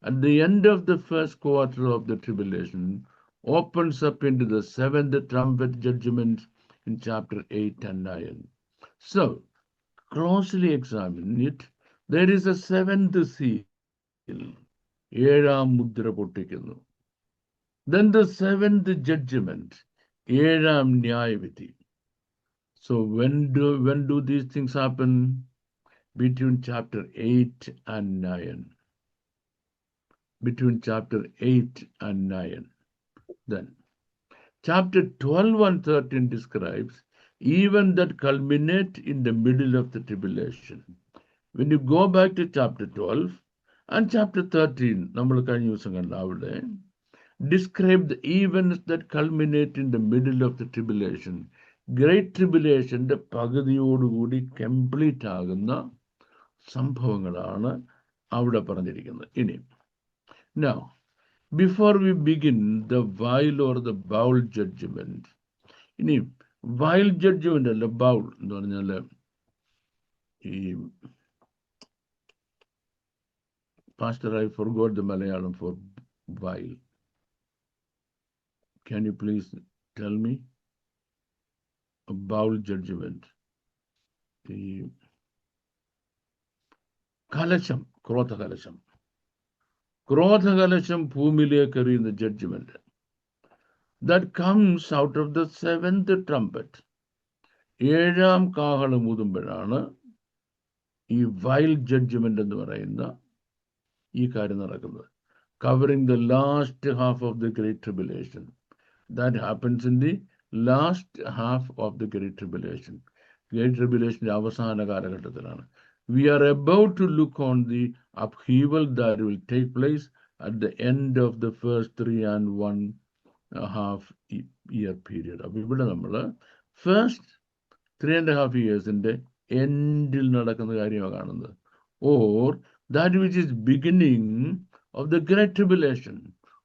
at the end of the first quarter of the tribulation opens up into the seventh trumpet judgment in chapter 8 and 9. So, closely examine it. There is a seventh seal. ഏഴാം മുദ്ര പൊട്ടിക്കുന്നു. Then the seventh judgment. ഏഴാം ന്യായവിധി. So when do these things happen? Between chapter 8 and 9. Between chapter 8 and 9. Then chapter 12 and 13 describes even that culminate in the middle of the tribulation. When you go back to chapter 12 and chapter 13, നമ്മൾ കഴിഞ്ഞ ദിവസം കണ്ട അവിടെ describe the events that culminate in the middle of the tribulation. Great tribulationന്റെ പകുതിയോടുകൂടി complete ആകുന്ന സംഭവങ്ങളാണ് അവിടെ പറഞ്ഞിരിക്കുന്നത്. ഇനി now, before we begin the vial or the bowl judgment, ഇനി vial judgment അല്ല bowl എന്ന് പറഞ്ഞാൽ ഈ Pastor, I forgot the Malayalam for while. Can you please tell me? A bowel judgment. The Kalasham, Krotha Kalasham. Krotha Kalasham Pumile in the judgment. That comes out of the seventh trumpet. ഏഴാം കാഹളം ഊതുമ്പോഴാണ് ഈ while judgement എന്ന് പറയുന്ന ഈ കാര്യം നടക്കുന്നത്. Covering the last half of the Great Tribulation. That happens in the last half of the Great Tribulation. Great Tribulation അവസാന കാലഘട്ടത്തിലാണ്. We are about to look on the upheaval that will take place at the end of the first 3.5 year period. അപ്പോൾ ഇവിടെ നമ്മൾ first 3.5 yearsന്റെ എൻഡിൽ നടക്കുന്ന കാര്യമാണ് കാണുന്നത്. Or that which is beginning of the Great Tribulation.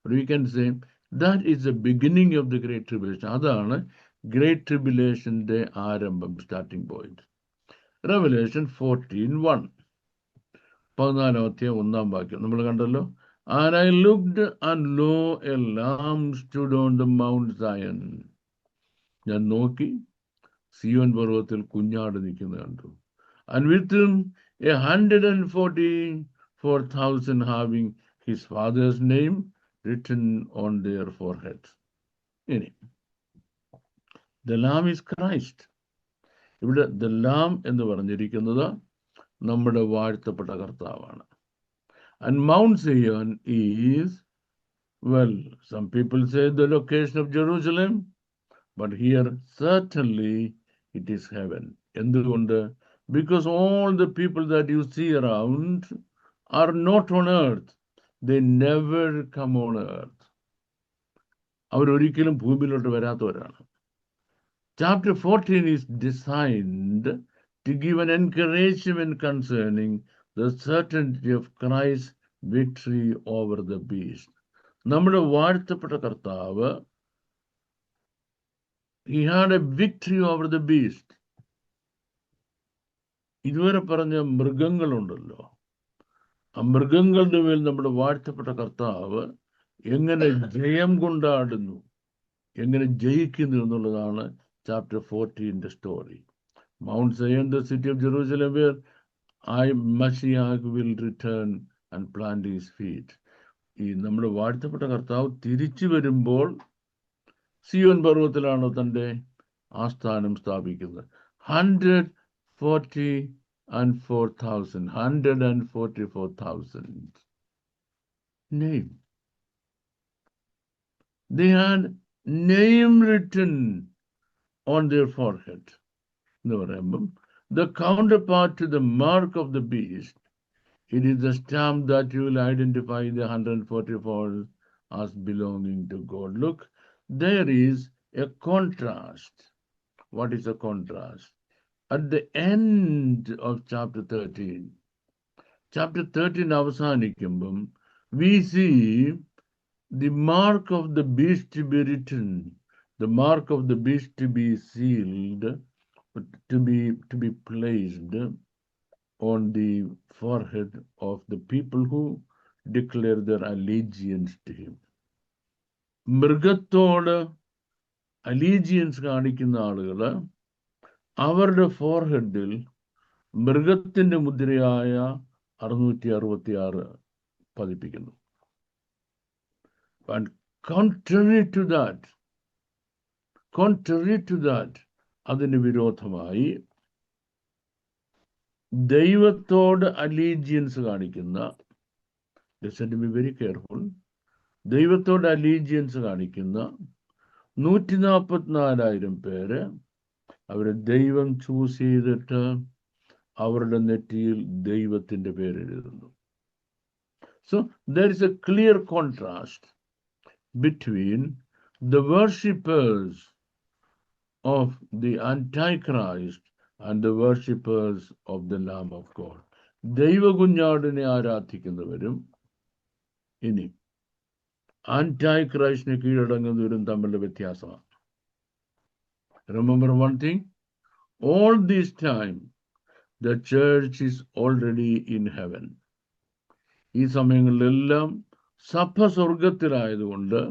Or we can say that is the beginning of the Great Tribulation. അതാണ് Great Tribulationന്റെ ആരംഭം, starting point. Revelation 14:1. 14-ാമത്തെ 1-ാം വാക്യം നമ്മൾ കണ്ടല്ലോ. And I looked and lo, a lamb stood on the Mount Zion. ഞാൻ നോക്കി സിയോൻ പർവ്വതത്തിൽ കുഞ്ഞാട് നിൽക്കുന്നത് കണ്ടു. And with him 144,000 having his father's name written on their foreheads. ഇനി the Lamb is Christ. ഇവിടെ the Lamb എന്ന് പറഞ്ഞിരിക്കുന്നത് നമ്മുടെ വാഴ്ത്തപ്പെട്ട കർത്താവാണ്. And Mount Zion is, well, some people say the location of Jerusalem, but here certainly it is heaven. എന്തുകൊണ്ട്? Because all the people that you see around are not on earth. They never come on earth. അവരൊരിക്കലും ഭൂമിയിലോട്ട് വരാത്തവരാണ്. Chapter 14 is designed to give an encouragement concerning the certainty of Christ's victory over the beast. നമ്മുടെ വാഴ്ത്തപ്പെട്ട കർത്താവ്, he had a victory over the beast. ഇതുവരെ പറഞ്ഞ മൃഗങ്ങളുണ്ടല്ലോ, ആ മൃഗങ്ങളുടെ മേൽ നമ്മുടെ വാഴ്ത്തപ്പെട്ട കർത്താവ് എങ്ങനെ ജയം കൊണ്ടാടുന്നു, എങ്ങനെ ജയിക്കുന്നു എന്നുള്ളതാണ് chapter 14 story. Mount Zion, the city of Jerusalem, where Mashiach will return and plant his feet. ഈ നമ്മുടെ വാഴ്ത്തപ്പെട്ട കർത്താവ് തിരിച്ചു വരുമ്പോൾ സിയോൻ പർവ്വതത്തിലാണ് തൻ്റെ ആസ്ഥാനം സ്ഥാപിക്കുന്നത്. 144,000 name. They had name written on their forehead. No, remember, the counterpart to the mark of the beast, it is the stamp that you will identify the 144 as belonging to God. Look, there is a contrast. What is a contrast? At the end of chapter 13, chapter 13 അവസാനിക്കുമ്പം we see the mark of the beast to be written, the mark of the beast to be sealed, to be placed on the forehead of the people who declare their allegiance to him. മൃഗത്തോട് allegiance കാണിക്കുന്ന ആളുകൾ അവരുടെ ഫോർഹെഡിൽ മൃഗത്തിന്റെ മുദ്രയായ 666 പതിപ്പിക്കുന്നു. And contrary to that, അതിന് വിരോധമായി ദൈവത്തോട് allegiance കാണിക്കുന്ന, listen to me very careful, ദൈവത്തോട് അലീജിയൻസ് കാണിക്കുന്ന 144,000 പേര് അവരെ ദൈവം ചൂസ് ചെയ്തിട്ട് അവരുടെ നെറ്റിയിൽ ദൈവത്തിന്റെ പേരെഴുതുന്നു. So there is a clear contrast between the worshippers of the Antichrist and the worshippers of the Lamb of God. ദൈവകുഞ്ഞാടിനെ ആരാധിക്കുന്നവരും ഇനി ആന്റൈക്രൈസ്റ്റിനെ കീഴടങ്ങുന്നവരും തമ്മിലുള്ള വ്യത്യാസമാണ്. Remember one thing, all this time the church is already in heaven. ഈ സമയങ്ങളിലെല്ലാം സഭ സ്വർഗത്തിലായതുകൊണ്ട്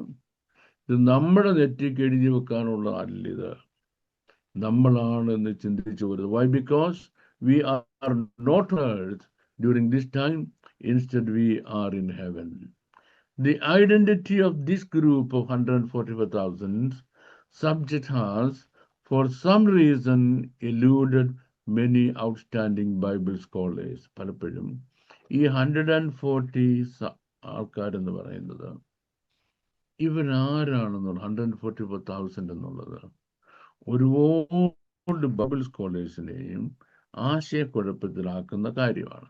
ഇത് നമ്മുടെ നെറ്റിക്ക് എഴുതി വെക്കാനുള്ളതല്ല ഇത്. നമ്മളാണ് എന്ന് ചിന്തിച്ചു വരുന്നത്. Why? Because we are not on earth during this time. Instead, we are in heaven. The identity of this group of 144,000 subject has, for some reason, eluded many outstanding Bible scholars. പലപ്പോഴും ഈ 140 ആൾക്കാരെന്ന് പറയുന്നത് ഇവരാരാണെന്നുള്ള 144,000 എന്നുള്ളത് ഒരുപാട് Bible സ്കോളേഴ്സിനെയും ആശയക്കുഴപ്പത്തിലാക്കുന്ന കാര്യമാണ്.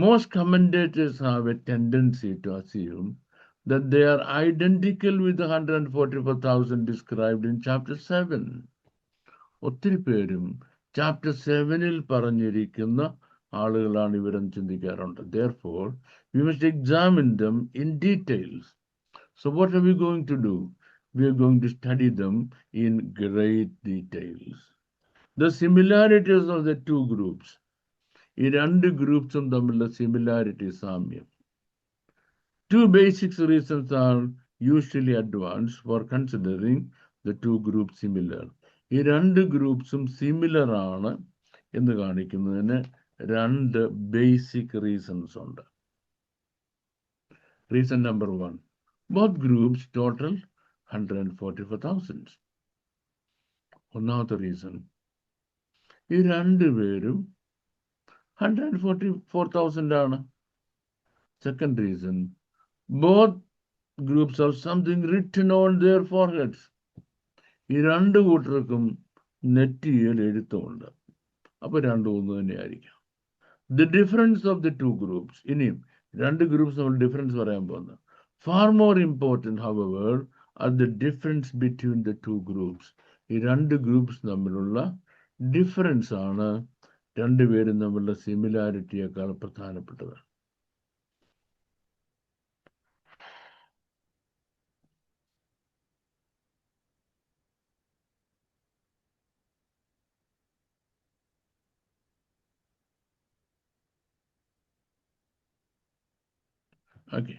Most commentators have a tendency to assume that they are identical with the 144,000 described in chapter 7. ഒത്തിരി പേരും chapter 7-ൽ പറഞ്ഞിരിക്കുന്ന ആളുകളാണ് ഇവരെന്ന് ചിന്തിക്കാറുണ്ട്. Therefore, we must examine them in details. So what are we going to do? We are going to study them in great details. The similarities of the two groups. ഈ രണ്ട് ഗ്രൂപ്പ്സും തമ്മിലുള്ള similarity, സാമ്യം. Two basic reasons are usually advanced for considering the two groups similar. ഈ രണ്ട് ഗ്രൂപ്പ്സും similar ആണ് എന്ന് കാണിക്കുന്നതിന് രണ്ട് ബേസിക് റീസൺസ് ഉണ്ട്. Reason number 1. Both groups total 144,000. ഒന്നാമത്തെ റീസൺ, ഈ രണ്ടുപേരും 144,000 ആണ്. Second reason, both groups have something written on their foreheads. ഈ രണ്ട് കൂട്ടർക്കും നെറ്റിയിൽ എഴുത്തുമുണ്ട്. അപ്പൊ രണ്ടും ഒന്ന് തന്നെയായിരിക്കാം. The difference of the two groups, ഇനിയും രണ്ട് ഗ്രൂപ്പ്സ് നമ്മൾ ഡിഫറൻസ് പറയാൻ പോകുന്നത്. Far more important, however, are the difference between the two groups. ഈ രണ്ട് ഗ്രൂപ്പ്സ് തമ്മിലുള്ള ഡിഫറൻസ് ആണ് രണ്ടുപേരും തമ്മിലുള്ള സിമിലാരിറ്റിയേക്കാൾ പ്രധാനപ്പെട്ടത്. Okay.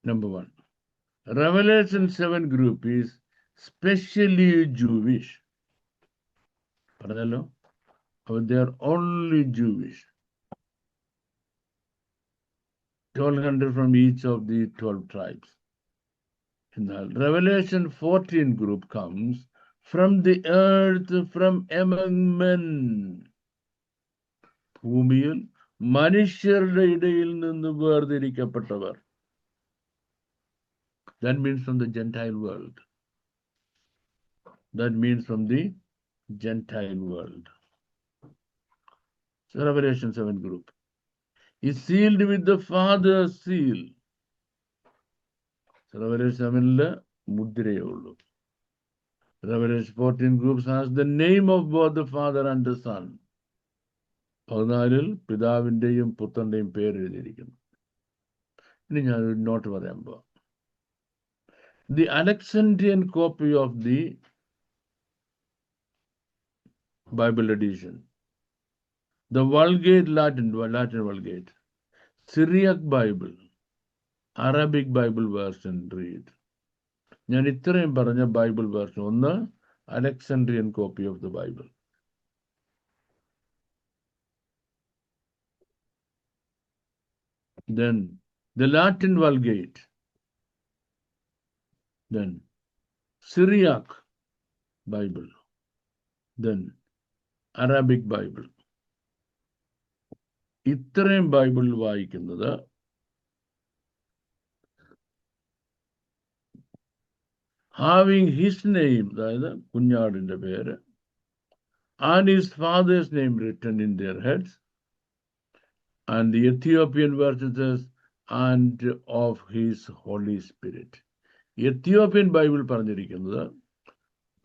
Number 1. Revelation 7 group is specially Jewish. പറഞ്ഞല്ലോ, they are only Jewish. 1,200 from each of the 12 tribes. In the Revelation 14 group comes from the earth, from among men. ഭൂമിയിൽ മനുഷ്യരുടെ ഇടയിൽ നിന്ന് വേർതിരിക്കപ്പെട്ടവർ. That means from the Gentile world. That means from the Gentile world. So Revelation 7 group is sealed with the Father's seal. So Revelation 7-ല് മുദ്രയേ ഉള്ളൂ. Revelation 14 groups has the name of both the Father and the Son. 14-ൽ പിതാവിന്റെയും പുത്രന്റെയും പേര് എഴുതിയിരിക്കുന്നു. ഇനി ഞാൻ ഒരു not പറയാൻ പോവാം. The Alexandrian copy of the Bible edition, the Vulgate Latin Vulgate, Syriac Bible, Arabic Bible version read. ഞാൻ ഇത്രയും പറഞ്ഞ ബൈബിൾ വേർഷൻ. ഒന്ന് Alexandrian copy of the Bible. Then the Latin Vulgate. Then Syriac Bible. Then Arabic Bible. ഇത്രയും Bible വായിക്കുന്നത് having his name, അതായത് കുഞ്ഞാടിന്റെ പേര്, and his father's name written in their heads, and the Ethiopian version says, and of his Holy Spirit. Ethiopian Bible പറഞ്ഞിരിക്കുന്നത്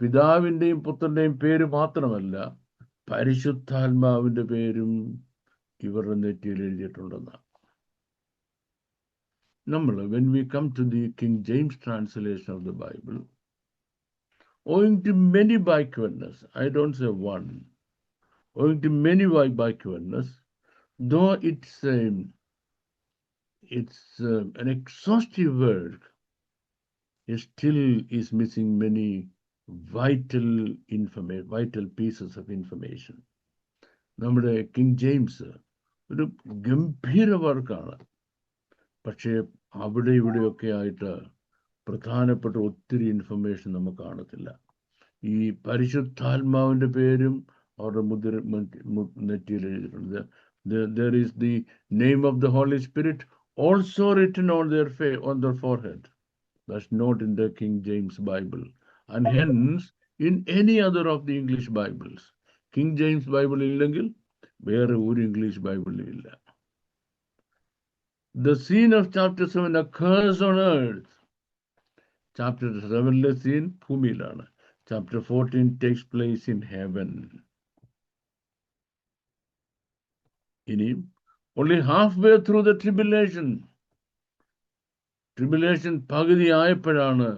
പിതാവിന്റെയും പുത്രന്റെയും പേര് മാത്രമല്ല, പരിശുദ്ധാത്മാവിന്റെ പേരും ഇവരുടെ നെറ്റിയിൽ എഴുതിയിട്ടുണ്ടെന്നാണ്. when we come to the King James translation of the Bible, owing to many backwardness, I don't say one, owing to many backwardness, though it's an exhaustive work, it still is missing many vital pieces of information. നമ്മുടെ king James ഒരു ഗംഭീര വർക്കാണ്, പക്ഷേ അവിടെ ഇവിടെയൊക്കെ ആയിട്ട് പ്രധാനപ്പെട്ട ഒത്തിരി ഇൻഫർമേഷൻ നമുക്ക് കാണത്തില്ല. ഈ പരിശുദ്ധാത്മാവിന്റെ പേരും അവരുടെ നെറ്റിയിൽ എഴുതിയിട്ടുണ്ട്. There is the name of the Holy Spirit also written on their forehead. That's not in the King James Bible, and hence in any other of the English Bibles. King James Bible ഇല്ലെങ്കിൽ വേറെ ഒരു English ബൈബിളിലും ഇല്ല. The scene of chapter 7 occurs on earth. Chapter 7 scene ഭൂമിയിലാണ്. Chapter 14 takes place in heaven. ഇനിയും only halfway through the tribulation പകുതി ആയപ്പോഴാണ്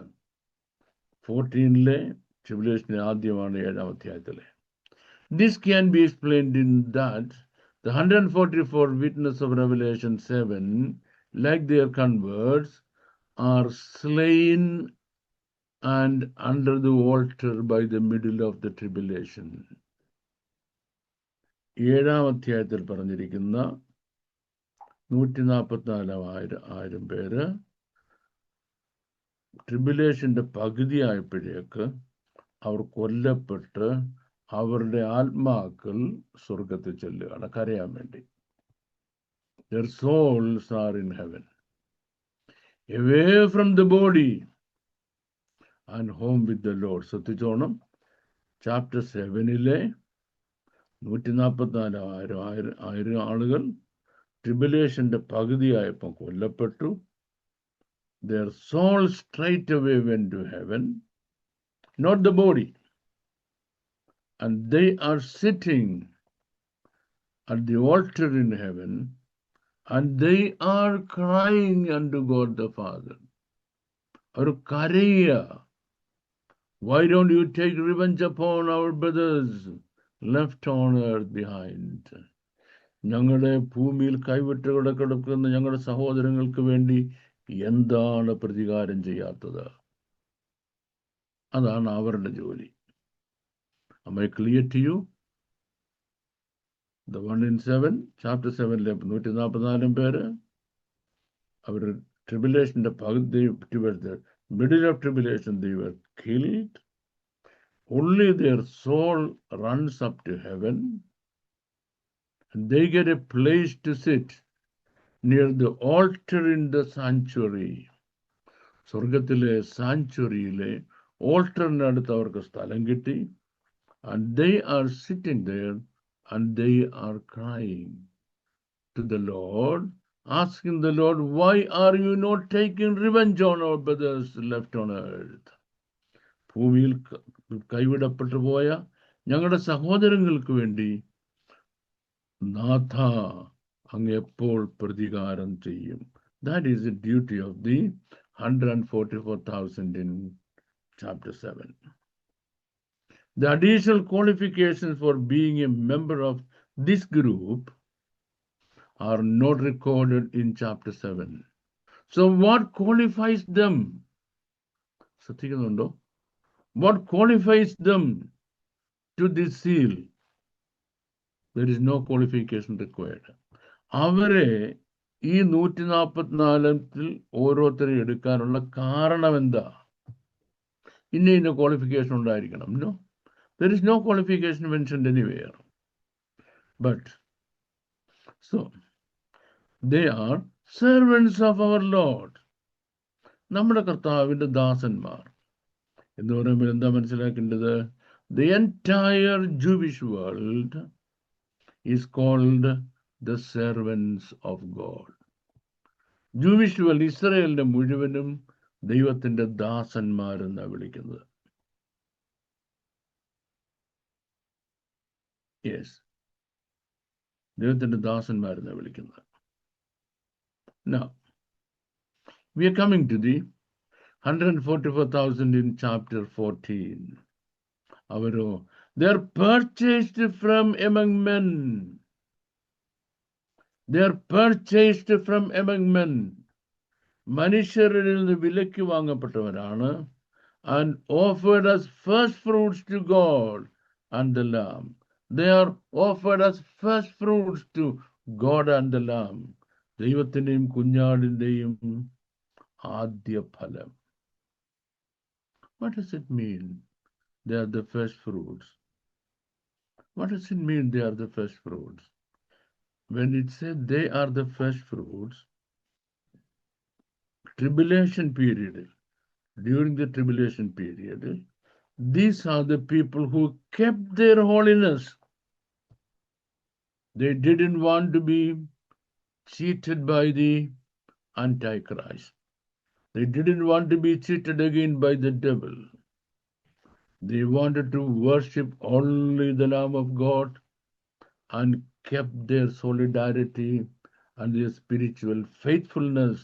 14 tribulation ആദ്യമാണ് 7-ാം അധ്യായത്തിലെ. This can be explained in that the 144 witnesses of Revelation 7, like their converts, are slain and under the altar by the middle of the tribulation. 7-ാം അധ്യായത്തിൽ പറഞ്ഞിരിക്കുന്ന 144,000 പേര് ട്രിബുലേഷന്റെ പകുതി ആയപ്പോഴേക്ക് അവർ കൊല്ലപ്പെട്ട് അവരുടെ ആത്മാക്കൾ സ്വർഗത്തിൽ ചെല്ലുകയാണ് കരയാൻ വേണ്ടി. Their souls are in heaven, away from the body and home with the Lord. ശ്രദ്ധിച്ചോണം, ചാപ്റ്റർ 7 144,000 ആളുകൾ ട്രിബുലേഷന്റെ പകുതിയായപ്പോൾ കൊല്ലപ്പെട്ടു. Their souls straight away went to heaven, not the body. And they are sitting at the altar in heaven, and they are crying unto God the Father. Or kariya, why don't you take revenge upon our brothers left on earth behind? ഞങ്ങളുടെ ഭൂമിയിൽ കൈവിട്ട് കിടക്കുന്ന ഞങ്ങളുടെ സഹോദരങ്ങൾക്ക് വേണ്ടി എന്താണ് പ്രതികാരം ചെയ്യാത്തത്? അതാണ് അവരുടെ ജോലി. Am I clear to you? The one in 7, chapter 7, 144,000 പേര് അവർ ട്രിബുലേഷന്റെ പകുതി, the middle of tribulation, they were killed. Only their soul runs up to heaven, and they get a place to sit near the altar in the sanctuary. സ്വർഗത്തിലെ സാങ്ച്വറിയിലെ ഓൾട്ടറിനടുത്ത് അവർക്ക് സ്ഥലം കിട്ടി. And they are sitting there and they are crying to the Lord, asking the Lord, why are you not taking revenge on our brothers left on earth? ഭൂമിയിൽ കൈവിടപ്പെട്ടു പോയ ഞങ്ങളുടെ സഹോദരങ്ങൾക്ക് വേണ്ടി നാഥ അങ്ങ് എപ്പോൾ പ്രതികാരം ചെയ്യും? That is the duty of the 144,000 in chapter 7. The additional qualifications for being a member of this group are not recorded in chapter 7. So what qualifies them? What qualifies them to this seal? There is no qualification required. അവരെ ഈ 144 ഓരോരുത്തരെ എടുക്കാനുള്ള കാരണം എന്താ? ഇന്ന qualification ഉണ്ടായിരിക്കണം? No. There is no qualification mentioned anywhere. But, so, they are servants of our Lord. നമ്മുടെ കർത്താവിന്റെ ദാസന്മാർ എന്ന് പറയുമ്പോൾ എന്താ മനസ്സിലാക്കേണ്ടത്? The entire Jewish world is called the servants of God. Jewish world, ഇസ്രായേലിന്റെ മുഴുവനും ദൈവത്തിന്റെ ദാസന്മാരെന്നാണ് വിളിക്കുന്നത്. യെസ്, ദൈവത്തിന്റെ ദാസന്മാരെന്നാണ് വിളിക്കുന്നത്. Now, we are coming to the 144,000 in chapter 14. They are purchased from among men. They are purchased from among men. മനുഷ്യരിൽ നിന്ന് വിലയ്ക്ക് വാങ്ങപ്പെട്ടവരാണ്. And offered as first fruits to God and the Lamb. They are offered as first fruits to God and the Lamb. ദൈവത്തിന്റെയും കുഞ്ഞാടിന്റെയും ആദ്യ ഫലം. What does it mean? They are the first fruits. What does it mean they are the first fruits? When it says they are the first fruits, tribulation period, during the tribulation period, these are the people who kept their holiness. They didn't want to be cheated by the Antichrist. They didn't want to be cheated again by the devil. They wanted to worship only the Lamb of God and kept their solidarity and their spiritual faithfulness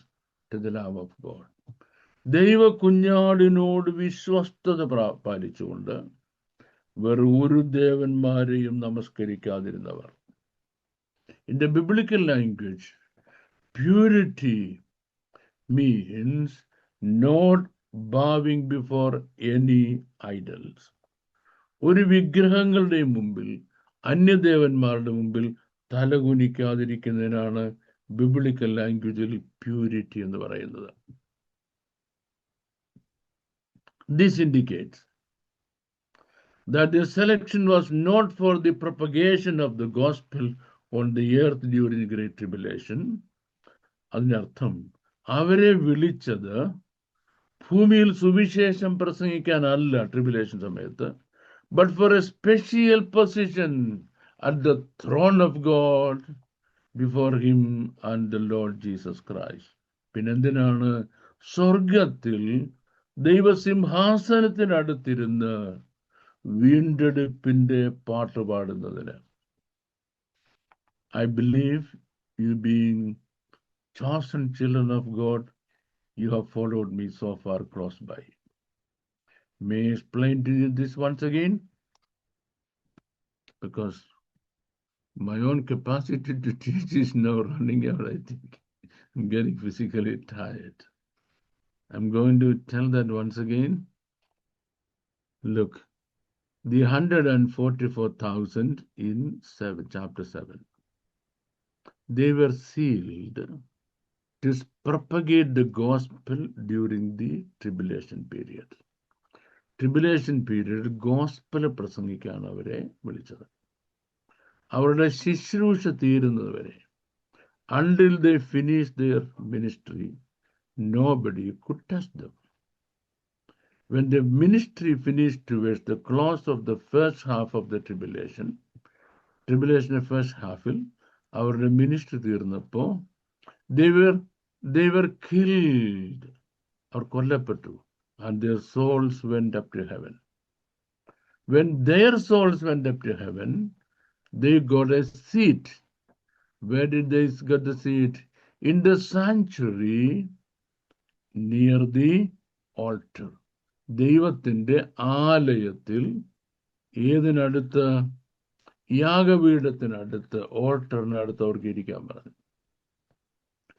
to the Lamb of God. ദൈവ കുഞ്ഞാടിനോട് വിശ്വസ്തത പാലിച്ചുകൊണ്ട് വേറെ ഒരു ദേവന്മാരെയും നമസ്കരിക്കാതിരുന്നവർ. In the biblical language, purity means not bowing before any idols. ഒരു വിഗ്രഹങ്ങളുടെയും മുമ്പിൽ, അന്യദേവന്മാരുടെ മുമ്പിൽ തലകുനിക്കാതിരിക്കുന്നതിനാണ് biblical ലാംഗ്വേജിൽ purity എന്ന് പറയുന്നത്. This indicates that the selection was not for the propagation of the gospel on the earth during the Great Tribulation. അതിനർത്ഥം അവരെ വിളിച്ചത് ഭൂമിയിൽ സുവിശേഷം പ്രസംഗിക്കാനല്ല ട്രിബുലേഷൻ സമയത്ത്, but for a special position at the throne of God before him and the Lord Jesus Christ. പിന്നെന്തിനാണ് സ്വർഗത്തിൽ ദൈവസിംഹാസനത്തിനടുത്തിരുന്ന് വീണ്ടെടുപ്പിന്റെ പാട്ട് പാടുന്നതിന്. I believe you being chosen children of God, you have followed me so far close by. May I explain to you this once again? Because my own capacity to teach is now running out, I think. I'm getting physically tired. I'm going to tell that once again. Look, the 144,000 in chapter 7, they were sealed to propagate the gospel during the tribulation period. Tribulation period, gospel പ്രസംഗിക്കാണ് അവരെ വിളിച്ചത്. അവരുടെ ശുശ്രൂഷ തീരുന്നത് വരെ, until they finished their ministry, nobody could touch them. When the ministry finished towards the close of the first half of the tribulation first half-ൽ അവരുടെ ministry തീർന്നപ്പോൾ they were killed, അവർ കൊല്ലപ്പെട്ടു, and their souls went up to heaven. When their souls went up to heaven, they got a seat. Where did they get the seat? In the sanctuary near the altar. ദൈവത്തിന്റെ ആലയത്തിൽ, ഏതിനടുത്ത്? യാഗപീഠത്തിനടുത്ത്, ഓൾട്ടറിനടുത്ത് അവർക്ക് ഇരിക്കാൻ പറഞ്ഞു.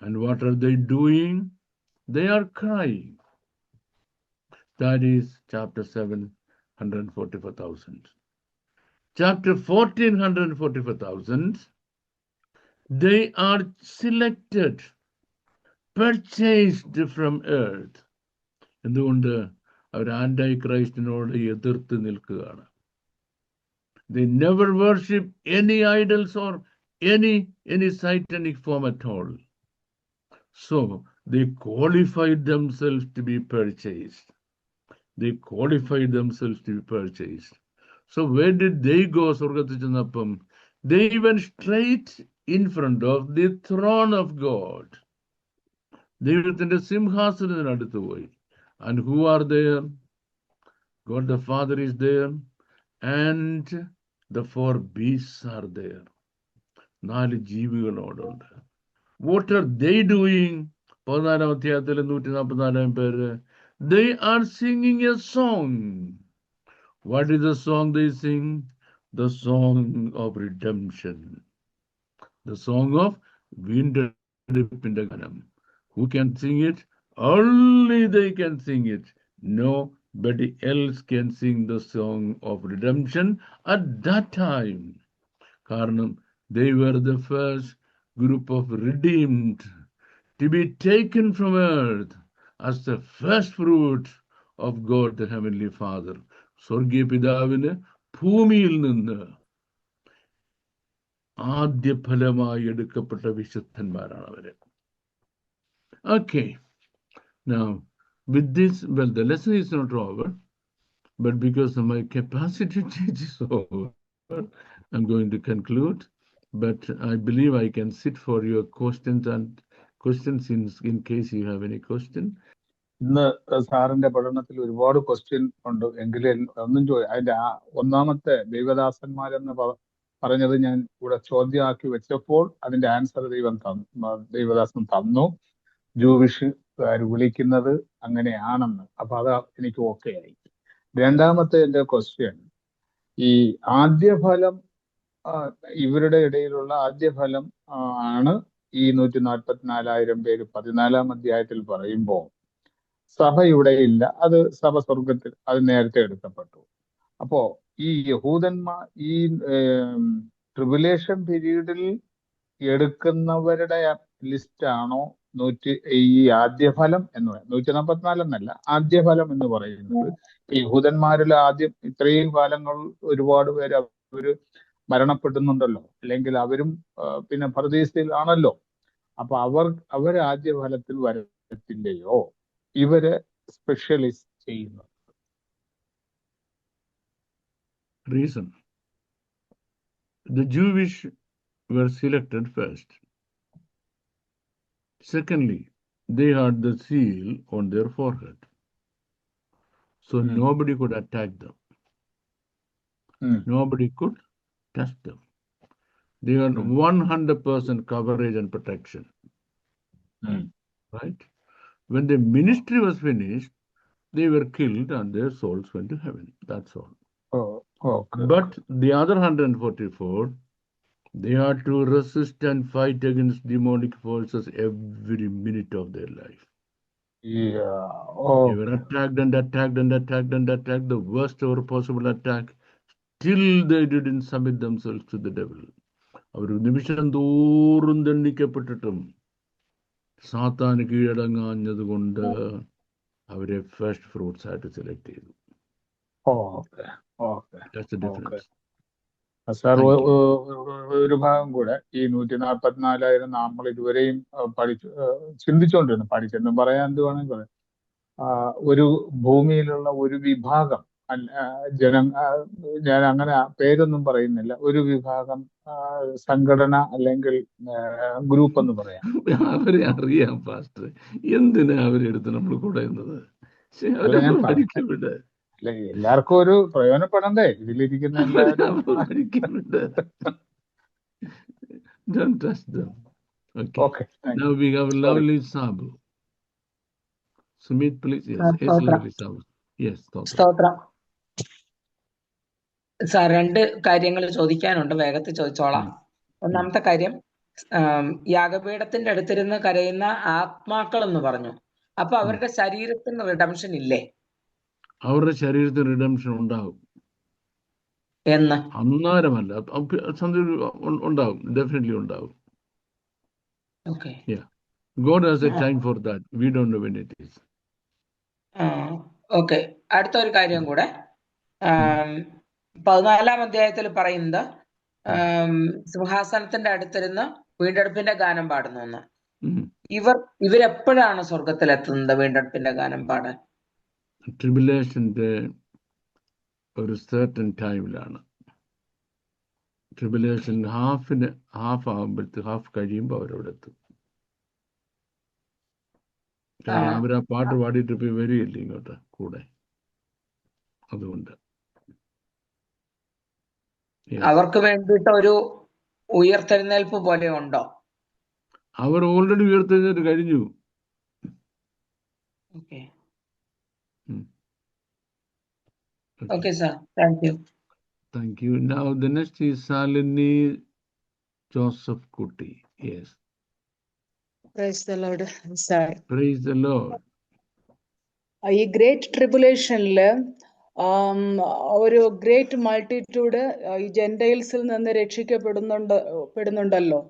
And what are they doing? They are crying. That is chapter 7, 144,000. Chapter 14, 144,000, they are selected, purchased from earth. എന്തുകൊണ്ട്? അവർ ആന്റൈക്രൈസ്റ്റിനോട് എതിർത്ത് നിൽക്കുകയാണ്. They never worship any idols or any satanic form at all. So they qualified themselves to be purchased. They qualified themselves to be purchased. So where did they go? സ്വർഗത്തിൽ ചെന്നപ്പം they went straight in front of the throne of God. ദൈവത്തിന്റെ സിംഹാസനത്തിനടുത്ത് പോയി. And who are there? God the Father is there, and the 4 beasts are there. 4 ജീവികളോടുണ്ട്. What are they doing? 14-ാം അധ്യായത്തിലെ 144 പേര്, they are singing a song. What is the song they sing? The song of redemption. The song of വീണ്ടെടുപ്പിന്റെ ഗാനം. Who can sing it? Only they can sing it. Nobody else can sing the song of redemption at that time. കാരണം they were the first group of redeemed to be taken from earth as the first fruit of God the Heavenly Father. സ്വർഗീയ പിതാവിന് ഭൂമിയിൽ നിന്ന് ആദ്യ ഫലമായി എടുക്കപ്പെട്ട വിശുദ്ധന്മാരാണ് അവര്. Okay, now with this, well, the lesson is not over, but because of my capacity to teach is over, I'm going to conclude. But I believe I can sit for your questions in case you have any question. ഇന്ന് സാറിന്റെ പഠനത്തിൽ ഒരുപാട് question ഉണ്ട് എങ്കിലും ഒന്നും അതിന്റെ ഒന്നാമത്തെ ദൈവദാസന്മാരെന്ന് പറഞ്ഞത് ഞാൻ ഇവിടെ ചോദ്യമാക്കി വെച്ചപ്പോൾ അതിന്റെ ആൻസർ ദൈവദാസൻ തന്നു. ജൂവിഷുകാർ വിളിക്കുന്നത് അങ്ങനെയാണെന്ന്. അപ്പൊ അത് എനിക്ക് ഓക്കെ ആയി. രണ്ടാമത്തെ എന്റെ ക്വസ്റ്റ്യൻ, ഈ ആദ്യഫലം ഇവരുടെ ഇടയിലുള്ള ആദ്യഫലം ആണ് ഈ 144,000 പേര് 14-ാം അധ്യായത്തിൽ പറയുമ്പോൾ സഭ ഇവിടെ ഇല്ല, അത് സഭ സ്വർഗത്തിൽ അത് നേരത്തെ എടുക്കപ്പെട്ടു. അപ്പോ ഈ യഹൂദന്മാർ ഈ ട്രിബുലേഷൻ പീരീഡിൽ എടുക്കുന്നവരുടെ ലിസ്റ്റ് ആണോ ഈ ആദ്യഫലം എന്ന് പറയുന്നത്? 144 എന്നല്ല, ആദ്യഫലം എന്ന് പറയുന്നത് യഹൂദന്മാരിൽ ആദ്യം ഇത്രയും കാലങ്ങൾ ഒരുപാട് പേര് അവര് മരണപ്പെടുന്നുണ്ടല്ലോ, അല്ലെങ്കിൽ അവരും പിന്നെ പരദീസയിലാണല്ലോ. അപ്പൊ അവർ ആദ്യഫലത്തിൽ വരത്തില്ലയോ ഇവരെ സ്പെഷ്യലൈസ് ചെയ്യുന്നത്? Reason: the Jewish were selected first. Secondly, they had the seal on their forehead, so nobody could attack them. Nobody could touch them. They had 100% coverage and protection. Right? When the ministry was finished, they were killed and their souls went to heaven. That's all. Okay. But the other 144, they had to resist and fight against demonic forces every minute of their life. Yeah. They were attacked and attacked and attacked and attacked, the worst ever possible attack. Still they didn't submit themselves to the devil. അവർ നിമിഷം തോറും ദണ്ഡിക്കപ്പെട്ടിട്ടും സാത്താന് കീഴടങ്ങാഞ്ഞത് കൊണ്ട് അവരെ first fruits ആയിട്ട് select ചെയ്തു. Sir, ഒരു ഭാഗം കൂടെ, ഈ 144,000 നമ്മൾ ഇതുവരെയും പഠിച്ചെന്നും പറയാൻ എന്ത് വേണമെങ്കിൽ പറയാം. ഒരു ഭൂമിയിലുള്ള ഒരു വിഭാഗം ഞാൻ അങ്ങനെ പേരൊന്നും പറയുന്നില്ല, ഒരു വിഭാഗം സംഘടന അല്ലെങ്കിൽ ഗ്രൂപ്പ് എന്ന് പറയാം. അവരെ അറിയാം പാസ്റ്റർ, എന്തിനാ അവരെടുത്ത് നമ്മൾ കൂടുന്നത്? അല്ല, എല്ലാവർക്കും ഒരു പ്രയോജനപ്പെടണ്ടേ ഇതിലിരിക്കുന്ന എല്ലാവരും. Don't trust them. Okay. Okay. Now we have lovely Sabu. Sumit, please. Yes, lovely Sabu. Yes. സ്തോത്രം. സാർ, 2 കാര്യങ്ങൾ ചോദിക്കാനുണ്ട്, വേഗത്തിൽ ചോദിച്ചോളാം. ഒന്നാമത്തെ കാര്യം, യാഗപീഠത്തിന്റെ അടുത്തിരുന്ന് കരയുന്ന ആത്മാക്കൾ എന്ന് പറഞ്ഞു. അപ്പൊ അവരുടെ ശരീരത്തിന് റിഡംഷൻ ഇല്ലേ? അവരുടെ ശരീരത്തിന് റിഡംഷൻ ഉണ്ടാകും എന്ന് അന്നേരമല്ല, ഉണ്ടാകും, ഡെഫിനറ്റ്ലി ഉണ്ടാകും. God has a time for that. We don't know when it is. Okay. അടുത്ത ഒരു കാര്യം കൂടെ, 14-ാം അധ്യായത്തിൽ പറയുന്നത് സിംഹാസനത്തിന്റെ അടുത്തിരുന്ന് വീണ്ടെടുപ്പിന്റെ ഗാനം പാടുന്നു എന്ന്. ഇവരെപ്പോഴാണ് സ്വർഗത്തിലെത്തുന്നത് വീണ്ടെടുപ്പിന്റെ ഗാനം പാടാൻ? ട്രിബുലേഷന്റെ ഒരു certain ടൈമിലാണ്. ട്രിബുലേഷൻ ഹാഫ് കഴിയുമ്പോൾ അവരവിടെ എത്തും. കാരണം അവരാ പാട്ട് പാടിയിട്ട് പോയി വരികയില്ല ഇങ്ങോട്ട് കൂടെ, അതുകൊണ്ട്. അവർക്ക് വേണ്ടിയിട്ട് ഒരു ഉയർത്തെഴുന്നേൽപ്പ് പോലെ ഉണ്ടോ? അവർ ഓൾറെഡി ഉയർത്തെഴുന്നേറ്റ് കഴിഞ്ഞു. Okay, sir. Thank you. Thank you. Now the next is Salini Joseph Kuti. Yes. Praise the Lord, sir. Praise the Lord. ഈ ഗ്രേറ്റ് ട്രിബുലേഷനില് ഒരു ഗ്രേറ്റ് മൾട്ടിറ്റ്യൂഡ് ഈ ജെന്റൈൽസിൽ നിന്ന് പെടുന്നുണ്ടല്ലോ.